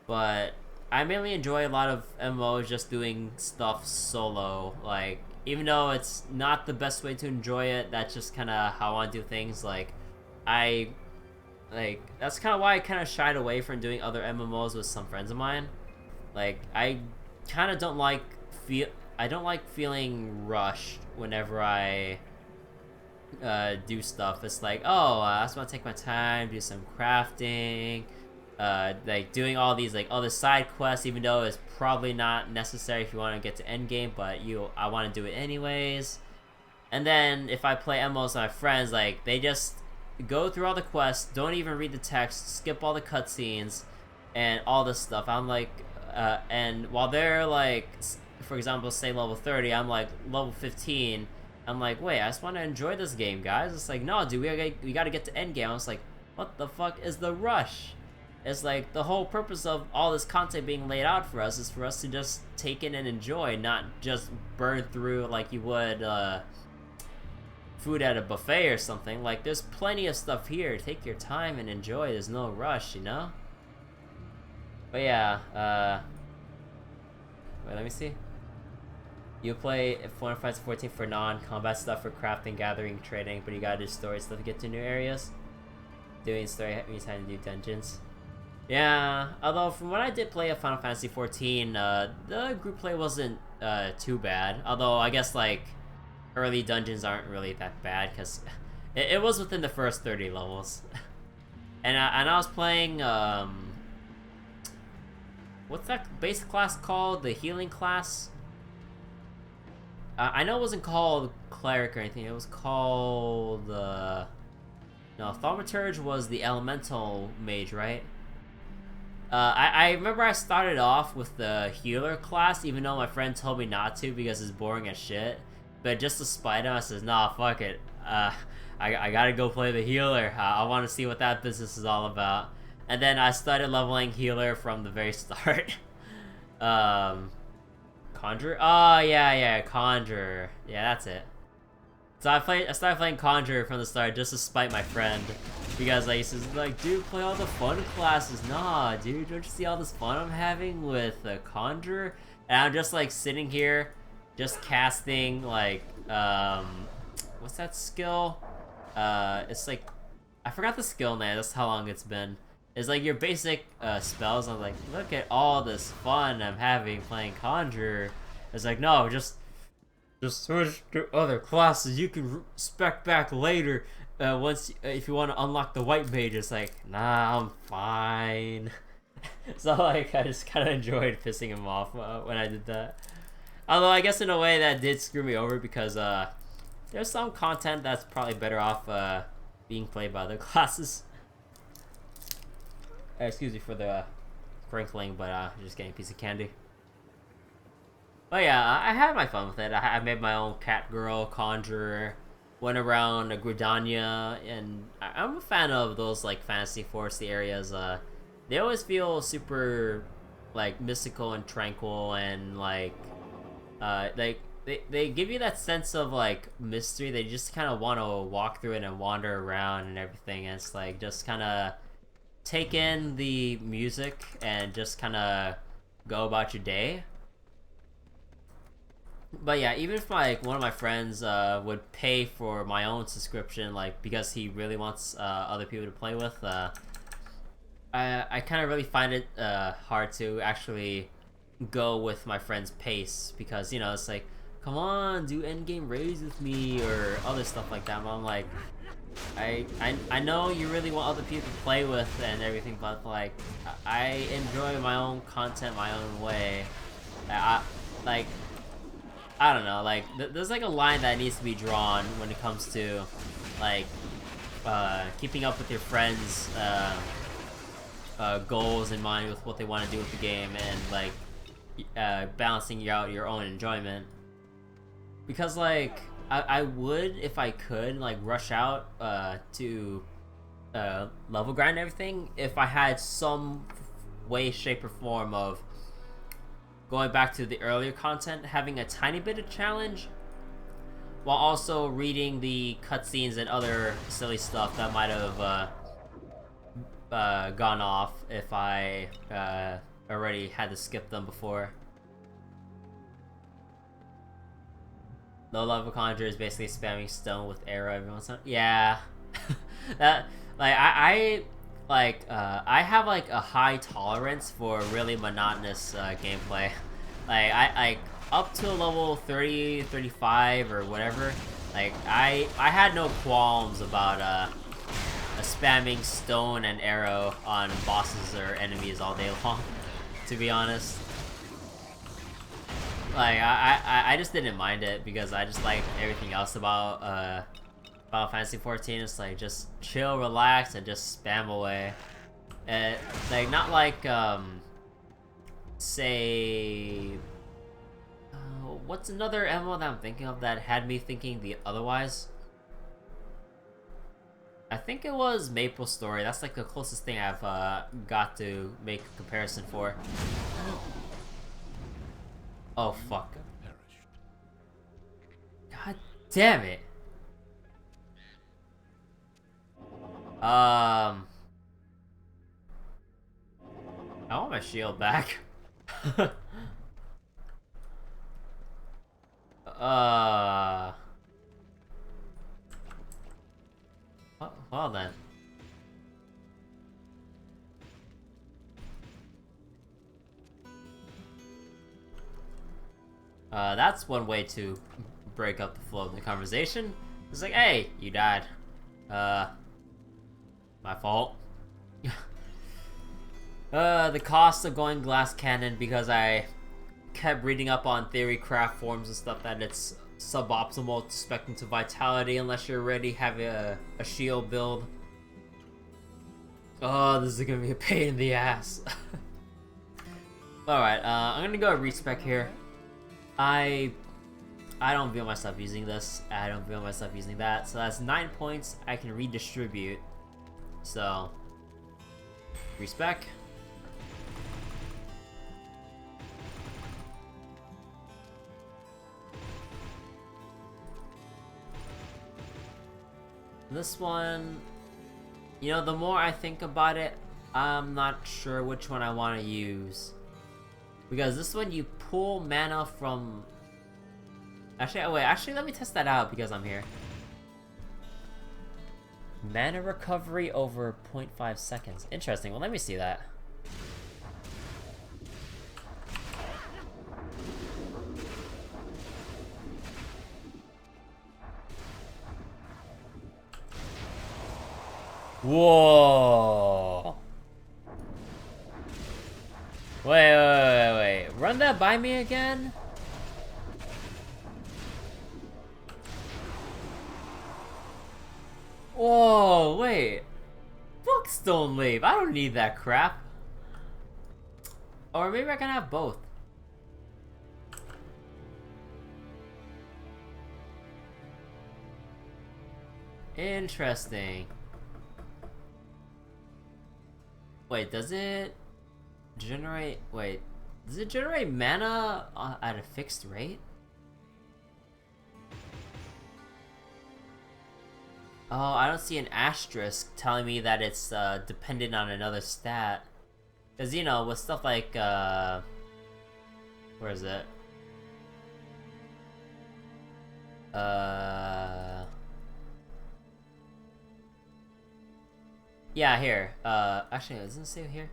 But I mainly enjoy a lot of MMOs just doing stuff solo. Like, even though it's not the best way to enjoy it, that's just kind of how I want to do things. Like, that's kind of why I kind of shied away from doing other MMOs with some friends of mine. Like, I kind of don't like feeling rushed whenever I do stuff. It's like, oh, I just want to take my time, do some crafting, like doing all these like other side quests, even though it's probably not necessary if you want to get to endgame, but I want to do it anyways. And then if I play MMOs with my friends, like they just go through all the quests, don't even read the text, skip all the cutscenes, and all this stuff. I'm like, and while they're like, for example, say level 30, I'm like level 15. I'm like, wait, I just want to enjoy this game, guys. It's like, no, dude, we gotta get to endgame. I was like, what the fuck is the rush? It's like the whole purpose of all this content being laid out for us is for us to just take in and enjoy, not just burn through like you would food at a buffet or something. Like, there's plenty of stuff here. Take your time and enjoy. There's no rush, you know? But yeah, wait, let me see. You play Final Fantasy 14 for non-combat stuff for crafting, gathering, trading, but you gotta do story stuff to get to new areas. Doing story means having to do dungeons. Yeah, although from what I did play of Final Fantasy 14, the group play wasn't too bad. Although I guess like early dungeons aren't really that bad because it was within the first 30 levels. And I was playing what's that base class called? The healing class. I know it wasn't called cleric or anything. It was called no, Thaumaturge was the elemental mage, right? I remember I started off with the healer class, even though my friend told me not to because it's boring as shit. But just to spite him, I says, nah, fuck it. I gotta go play the healer. I want to see what that business is all about. And then I started leveling healer from the very start. Conjure? Oh, yeah, Conjure. Yeah, that's it. So I started playing Conjure from the start just to spite my friend. Because like, he says, like, dude, play all the fun classes. Nah, dude, don't you see all this fun I'm having with Conjure? And I'm just like sitting here, just casting like, what's that skill? It's like, I forgot the skill name, that's how long it's been. It's like your basic spells. I'm like, look at all this fun I'm having playing Conjure. It's like, no, just switch to other classes. You can spec back later once if you want to unlock the white mage. It's like, nah, I'm fine. So like, I just kind of enjoyed pissing him off when I did that. Although I guess in a way that did screw me over because there's some content that's probably better off being played by other classes. Excuse me for the crinkling, but just getting a piece of candy. But yeah, I had my fun with it. I made my own cat girl, conjurer, went around Gridania, and I'm a fan of those like fantasy foresty areas. They always feel super like mystical and tranquil, and like they give you that sense of like mystery. They just kind of want to walk through it and wander around and everything. And it's like just kind of take in the music and just kind of go about your day. But yeah, even if like one of my friends would pay for my own subscription, like because he really wants other people to play with, I kind of really find it hard to actually go with my friend's pace because, you know, it's like, come on, do endgame raids with me or other stuff like that. But I'm like, I know you really want other people to play with and everything, but like I enjoy my own content my own way. I don't know, like there's like a line that needs to be drawn when it comes to like keeping up with your friends' goals in mind with what they want to do with the game and like balancing out your own enjoyment. Because like I would, if I could, like rush out to level grind and everything if I had some way, shape, or form of going back to the earlier content, having a tiny bit of challenge while also reading the cutscenes and other silly stuff that might have gone off if I already had to skip them before. Low level conjure is basically spamming stone with arrow every once in a while. Yeah. That like I have like a high tolerance for really monotonous gameplay. Like up to level 30, 35 or whatever. Like I had no qualms about spamming stone and arrow on bosses or enemies all day long, to be honest. Like I just didn't mind it because I just like everything else about Final Fantasy 14. It's like just chill, relax, and just spam away. And like not like say what's another MMO that I'm thinking of that had me thinking the otherwise? I think it was Maple Story. That's like the closest thing I've got to make a comparison for. Oh fuck. God damn it. I want my shield back. Well then. That's one way to break up the flow of the conversation. It's like, hey, you died. My fault. The cost of going glass cannon, because I kept reading up on theory craft forms and stuff that it's suboptimal to spec into vitality unless you're already having a shield build. Oh, this is gonna be a pain in the ass. Alright, I'm gonna go respec here. I don't feel myself using this. I don't feel myself using that. So that's 9 points I can redistribute. So, respec. This one, you know, the more I think about it, I'm not sure which one I want to use. Because this one you pull mana from... Actually, let me test that out because I'm here. Mana recovery over 0.5 seconds. Interesting, well let me see that. Whoa! Wait. Run that by me again? Whoa, wait. Fuck Stone Leaf. I don't need that crap. Or maybe I can have both. Interesting. Wait, does it generate... Wait, does it generate mana at a fixed rate? Oh, I don't see an asterisk telling me that it's dependent on another stat. Because, you know, with stuff like... Where is it? Yeah, here. Actually, doesn't it say here?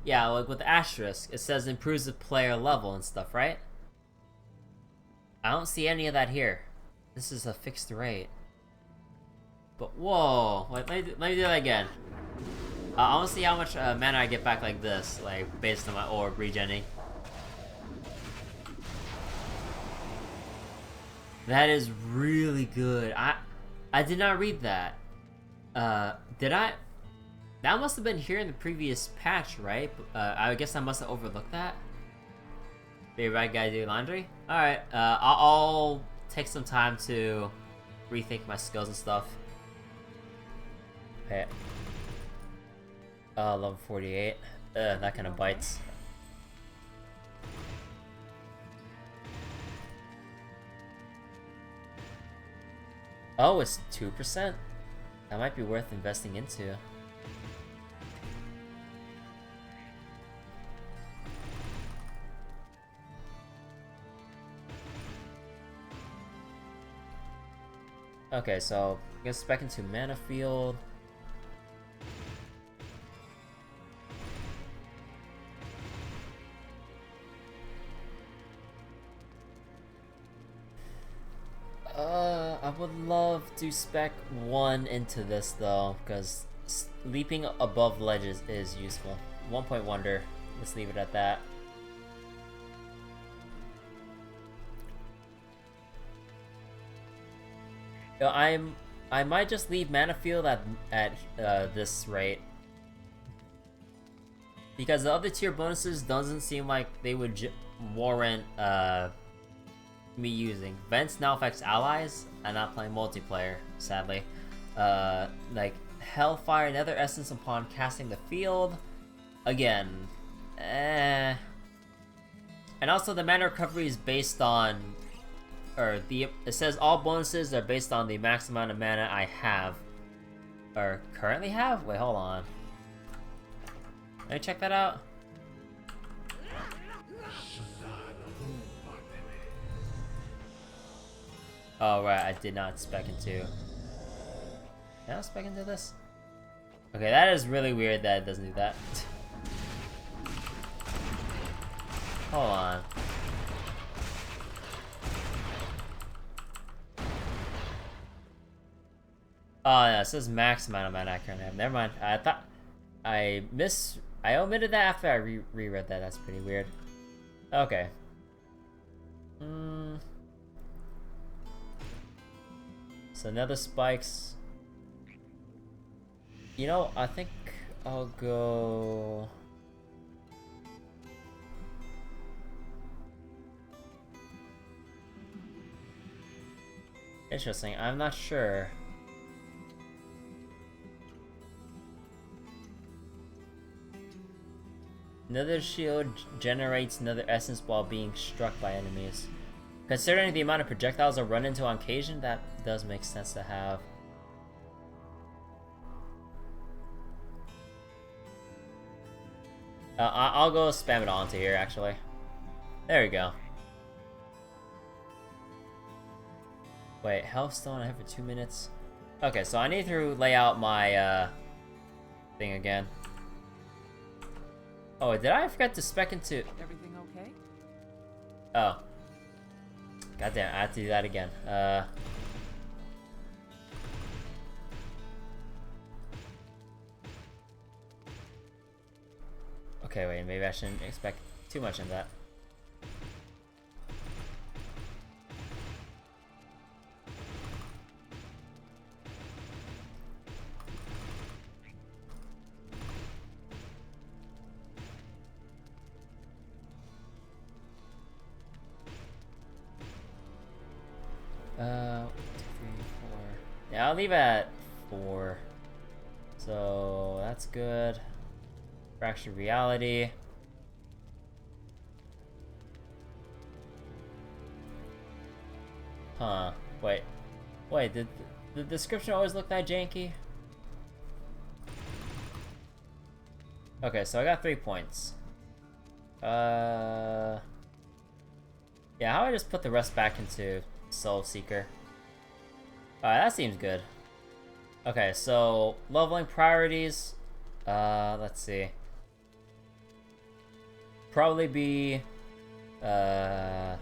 Yeah, like with the asterisk, it says improves the player level and stuff, right? I don't see any of that here. This is a fixed rate. But whoa, wait, let me do that again. I want to see how much mana I get back like this, like based on my orb regenning. That is really good. I did not read that. Did I? That must have been here in the previous patch, right? I guess I must have overlooked that. Be right, guy, do laundry. All right. I'll take some time to rethink my skills and stuff. Okay. Level 48. That kind of bites. Oh, it's 2%. That might be worth investing into. Okay, so I'm gonna spec into mana field. I would love to spec 1 into this though, because leaping above ledges is useful. 1 point wonder. Let's leave it at that. You know, I might just leave mana field at this rate, because the other tier bonuses doesn't seem like they would warrant me using. Vents now affects allies. I'm not playing multiplayer, sadly. Like Hellfire, Nether Essence upon casting the field. Again, And also the mana recovery is based on, it says all bonuses are based on the max amount of mana I have, or currently have? Wait, hold on. Let me check that out. Oh, right, I did not spec into... Did I spec into this? Okay, that is really weird that it doesn't do that. Hold on. Oh, no, it says max amount of mana I currently have. Never mind. I thought... I omitted that after I reread that. That's pretty weird. Okay. So nether spikes. You know, I think I'll go... Interesting, I'm not sure. Nether shield generates nether essence while being struck by enemies. Considering the amount of projectiles I run into on occasion, that does make sense to have. I'll go spam it onto here, actually. There we go. Wait, health stone I have for 2 minutes. Okay, so I need to lay out my thing again. Oh, did I forget to spec into... Everything okay? Oh. Goddamn, I have to do that again. Okay, wait, maybe I shouldn't expect too much in that. Yeah, I'll leave it at 4. So that's good. Fractured reality. Huh. Wait. Did the description always look that janky? Okay, so I got 3 points. Yeah, how do I just put the rest back into Soul Seeker? Alright, that seems good. Okay, so leveling priorities. Let's see. Probably be get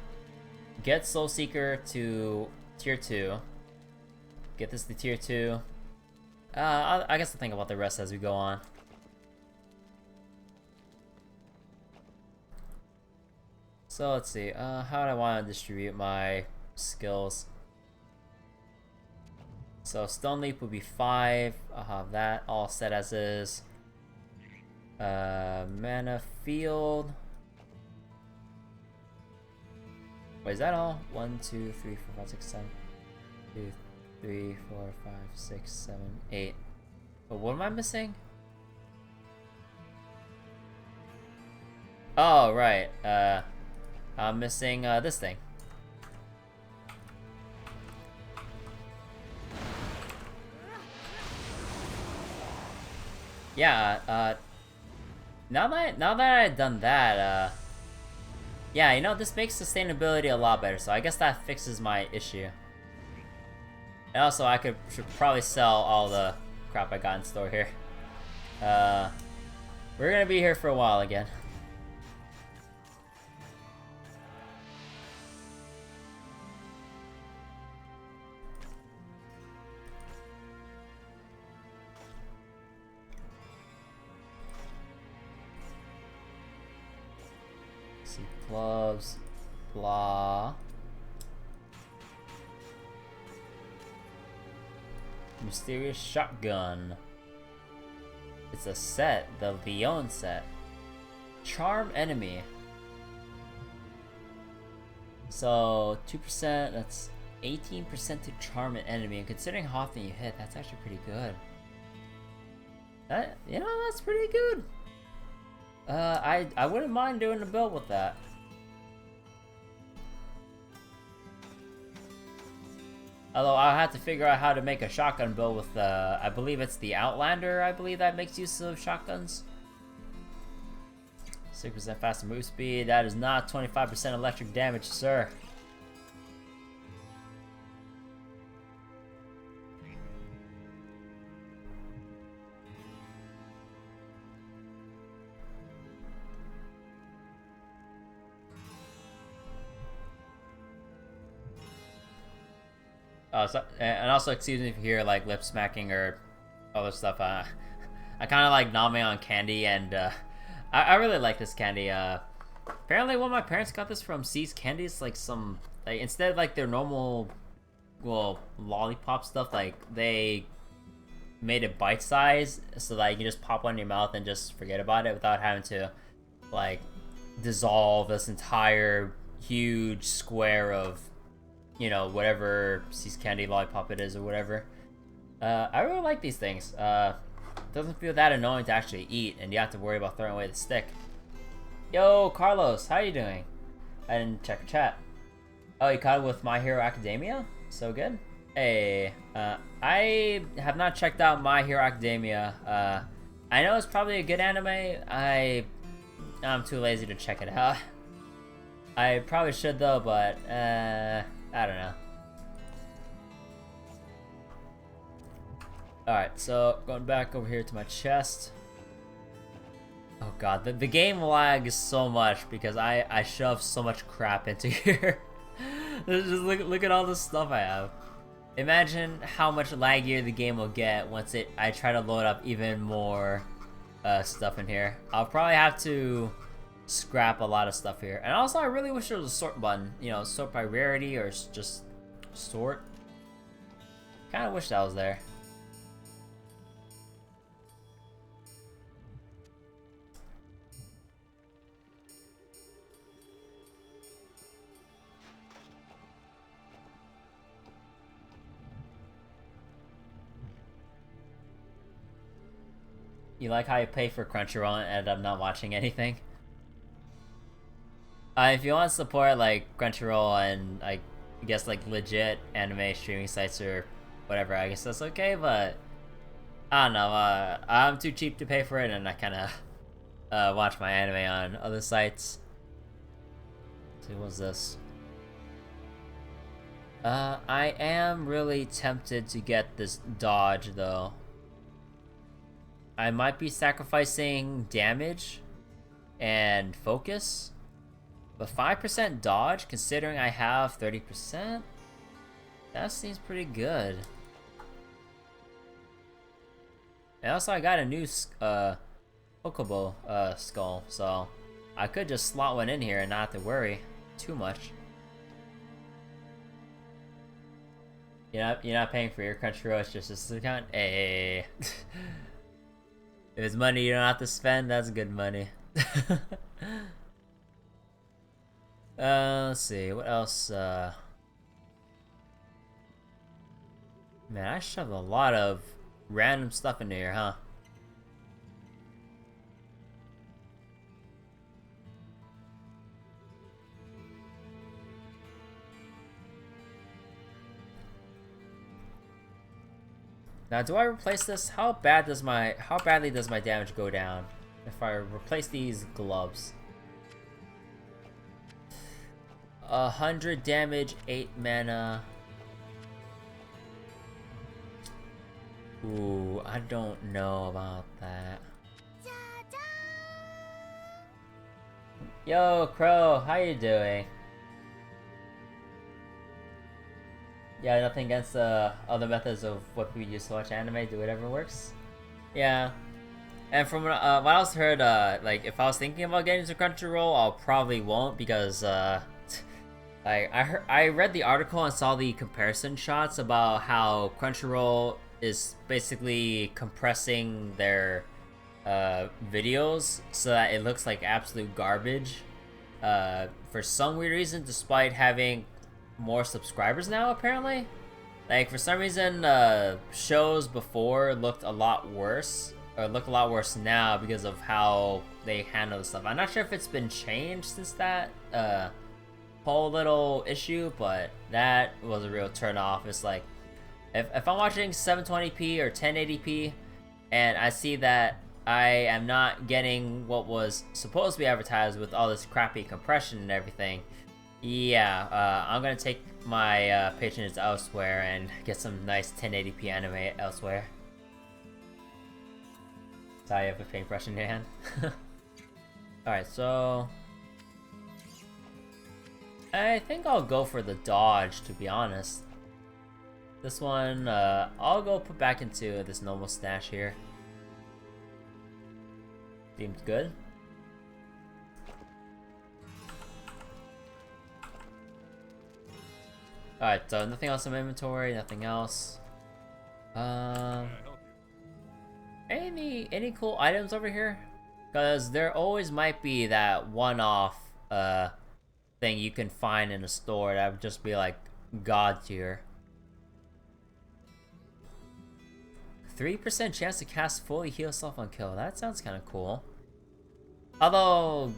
Soul Seeker to tier 2. Get this to tier 2. I guess I'll think about the rest as we go on. So let's see. How do I want to distribute my skills? So Stone Leap would be 5. I'll have that all set as is. Mana Field. Wait, is that all? 1, 2, 3, 4, 5, 6, 7. 2, 3, 4, 5, 6, 7, 8. But what am I missing? Oh, right. I'm missing this thing. Yeah, now that I've done that, yeah, you know, this makes sustainability a lot better, so I guess that fixes my issue. And also, I should probably sell all the crap I got in store here. We're gonna be here for a while again. See, gloves, blah. Mysterious shotgun. It's a set, the Leon set. Charm enemy. So 2%, that's 18% to charm an enemy, and considering how often you hit, that's actually pretty good. That, you know, that's pretty good. I wouldn't mind doing a build with that. Although I'll have to figure out how to make a shotgun build with I believe it's the Outlander, I believe, that makes use of shotguns. 6% faster move speed, that is not 25% electric damage, sir. And also excuse me if you hear like lip smacking or other stuff. I kind of like nomming on candy, and I really like this candy. Apparently, one of my parents got this from C's Candies, like some like instead of like their normal, well, lollipop stuff, like they made it bite size so that you can just pop one in your mouth and just forget about it without having to like dissolve this entire huge square of, you know, whatever C's Candy lollipop it is or whatever. I really like these things. Doesn't feel that annoying to actually eat, and you have to worry about throwing away the stick. Yo, Carlos, how you doing? I didn't check your chat. Oh, you caught it with My Hero Academia? So good. Hey, I have not checked out My Hero Academia. I know it's probably a good anime. I'm too lazy to check it out. I probably should though, but I don't know. Alright, so going back over here to my chest. Oh god, the game lags so much because I shove so much crap into here. Just look at all the stuff I have. Imagine how much laggier the game will get once I try to load up even more stuff in here. I'll probably have to scrap a lot of stuff here. And also, I really wish there was a sort button. You know, sort by rarity or just sort. Kind of wish that was there. You like how you pay for Crunchyroll and end up not watching anything? If you want to support like Crunchyroll and I guess like legit anime streaming sites or whatever, I guess that's okay, but I don't know, I'm too cheap to pay for it, and I kind of watch my anime on other sites. Let's see, what's this? I am really tempted to get this dodge though. I might be sacrificing damage and focus, but 5% dodge considering I have 30%? That seems pretty good. And also I got a new Chocobo skull, so I could just slot one in here and not have to worry too much. You're not paying for your Crunchyroll, it's just this account? Hey. If it's money you don't have to spend, that's good money. Let's see, what else? Man, I shoved a lot of random stuff into here, huh? Now, do I replace this? How badly does my damage go down if I replace these gloves? 100 damage, 8 mana. Ooh, I don't know about that. Yo, Crow, how you doing? Yeah, nothing against other methods of what we use to watch anime, do whatever works. Yeah. And from what I was heard, like, if I was thinking about getting into Crunchyroll, I'll probably won't because, I read the article and saw the comparison shots about how Crunchyroll is basically compressing their videos so that it looks like absolute garbage for some weird reason, despite having more subscribers now, apparently. Like, for some reason, shows before looked a lot worse, or look a lot worse now because of how they handle the stuff. I'm not sure if it's been changed since that whole little issue, but that was a real turn off. It's like, if I'm watching 720p or 1080p, and I see that I am not getting what was supposed to be advertised with all this crappy compression and everything, yeah, I'm gonna take my patronage elsewhere and get some nice 1080p anime elsewhere. So I have a paintbrush in your hand. Alright, so I think I'll go for the dodge, to be honest. This one, I'll go put back into this normal stash here. Seems good. Alright, so nothing else in my inventory, nothing else. Any cool items over here? Because there always might be that one-off thing you can find in a store that would just be like god tier. 3% chance to cast fully heal self on kill. That sounds kind of cool. Although,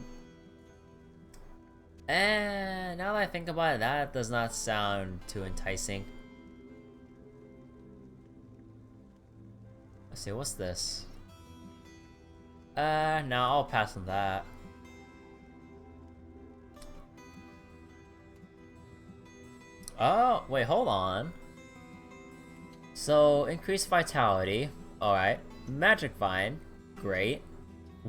now that I think about it, that does not sound too enticing. Let's see, what's this? No, I'll pass on that. Oh, wait, hold on. So, increased vitality. Alright. Magic Vine. Great.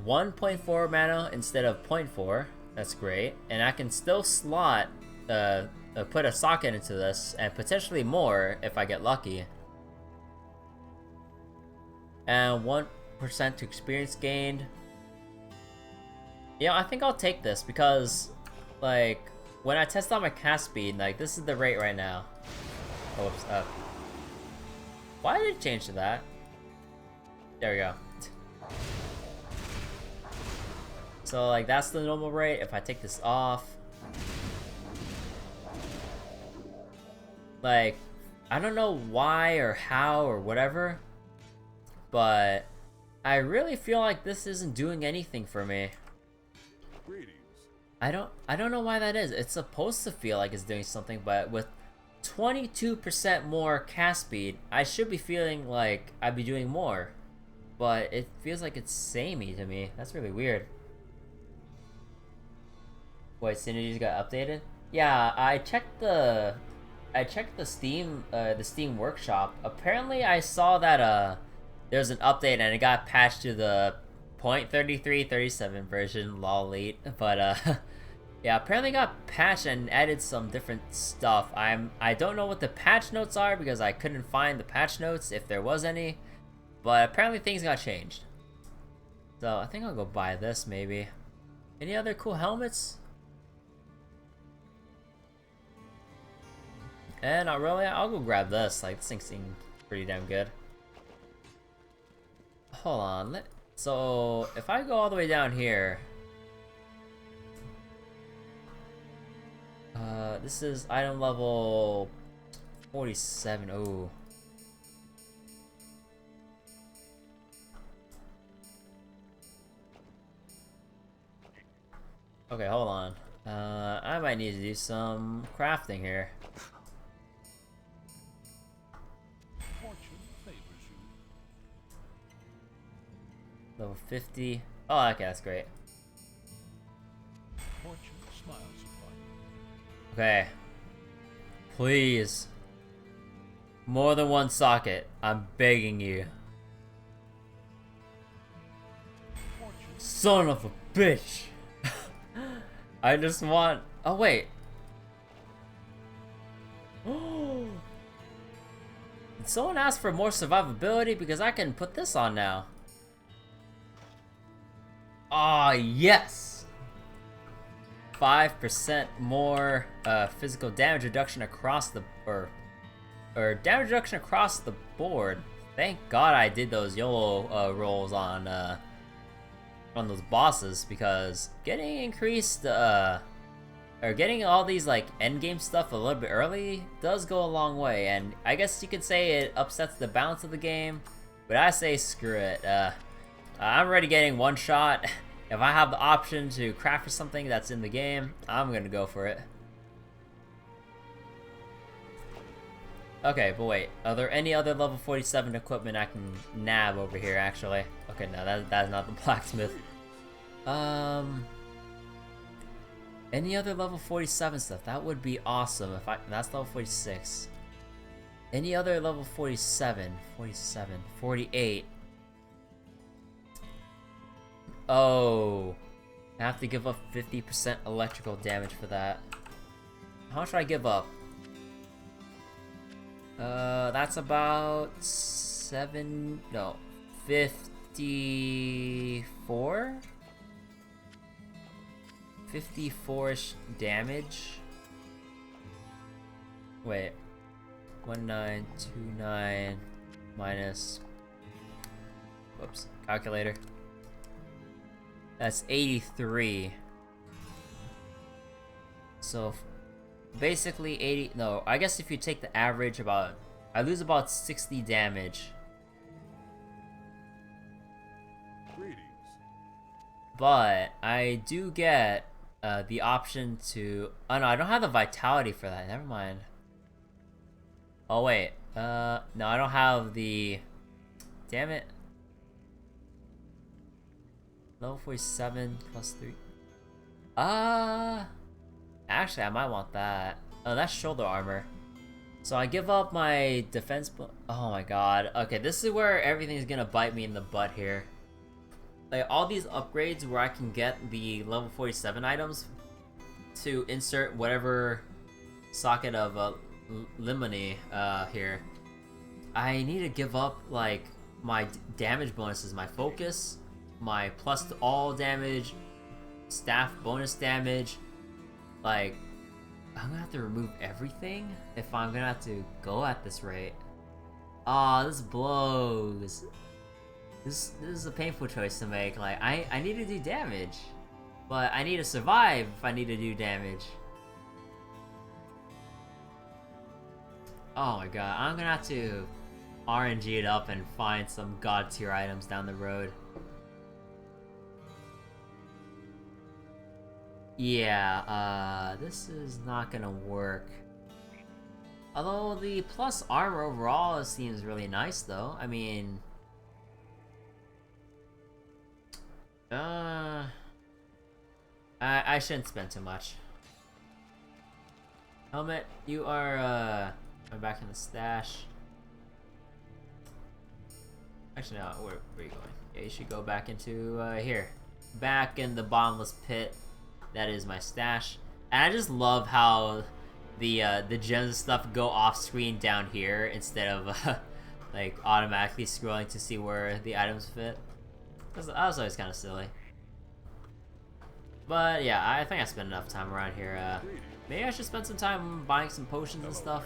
1.4 mana instead of 0.4. That's great. And I can still slot, put a socket into this, and potentially more if I get lucky. And 1% to experience gained. Yeah, I think I'll take this because, like, when I test out my cast speed, like, this is the rate right now. Oh, whoops, why did it change to that? There we go. So, like, that's the normal rate. If I take this off, like, I don't know why or how or whatever, but I really feel like this isn't doing anything for me. I don't know why that is. It's supposed to feel like it's doing something, but with 22% more cast speed, I should be feeling like I'd be doing more. But it feels like it's samey to me. That's really weird. Wait, Synergies got updated? Yeah, I checked the Steam Workshop. Apparently I saw that there's an update and it got patched to the 0.3337 version, lolite. But yeah, apparently got patched and added some different stuff. I don't know what the patch notes are because I couldn't find the patch notes if there was any. But apparently things got changed. So I think I'll go buy this maybe. Any other cool helmets? Not really. I'll go grab this. Like, this thing seems pretty damn good. Hold on. So if I go all the way down here, this is item level 47. Ooh. Okay, hold on. I might need to do some crafting here. Level 50. Oh, okay, that's great. Okay. Please. More than one socket. I'm begging you. Son of a bitch. I just want... Oh, wait. Did someone ask for more survivability? Because I can put this on now. Ah, yes! 5% more physical damage reduction across the... Or damage reduction across the board. Thank God I did those YOLO rolls on those bosses, because getting increased... or getting all these, like, endgame stuff a little bit early does go a long way, and I guess you could say it upsets the balance of the game, but I say screw it. I'm already getting one shot. If I have the option to craft for something that's in the game, I'm gonna go for it. Okay, but wait, are there any other level 47 equipment I can nab over here, actually? Okay, no, that's not the blacksmith. Any other level 47 stuff? That would be awesome if that's level 46. Any other level 47, 48. Oh, I have to give up 50% electrical damage for that. How much should I give up? That's about 7, no, 54? 54-ish damage. Wait. 1929 minus... Whoops. Calculator. That's 83. So... basically 80... No, I guess if you take the average about... I lose about 60 damage. Greetings. But I do get the option to... Oh no, I don't have the vitality for that. Never mind. Oh wait. No, I don't have the... Damn it. Level 47 plus 3. Actually, I might want that. Oh, that's shoulder armor. So I give up my defense... Oh my god. Okay, this is where everything's gonna bite me in the butt here. Like, all these upgrades where I can get the level 47 items to insert whatever socket of limony here. I need to give up, like, my damage bonuses, my focus, my plus to all damage, staff bonus damage. Like, I'm gonna have to remove everything if I'm gonna have to go at this rate. Aw, this blows. This is a painful choice to make. Like, I need to do damage, but I need to survive if I need to do damage. Oh my god, I'm gonna have to RNG it up and find some god tier items down the road. Yeah, this is not gonna work. Although the plus armor overall seems really nice though. I mean... I shouldn't spend too much. Helmet, you are, I'm back in the stash. Actually, no, where are you going? Yeah, you should go back into, here. Back in the bottomless pit. That is my stash. And I just love how the gems and stuff go off screen down here instead of, like, automatically scrolling to see where the items fit. That was always kind of silly. But yeah, I think I spent enough time around here. Maybe I should spend some time buying some potions and stuff.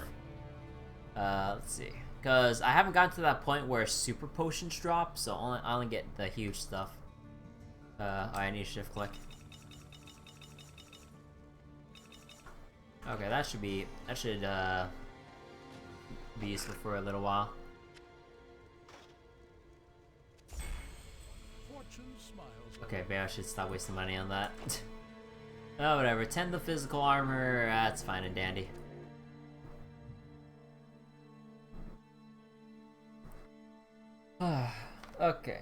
Let's see. Because I haven't gotten to that point where super potions drop, so I only get the huge stuff. I need to shift click. Okay, that should be useful for a little while. Okay, maybe I should stop wasting money on that. Oh, whatever. 10 the physical armor, that's fine and dandy. Okay.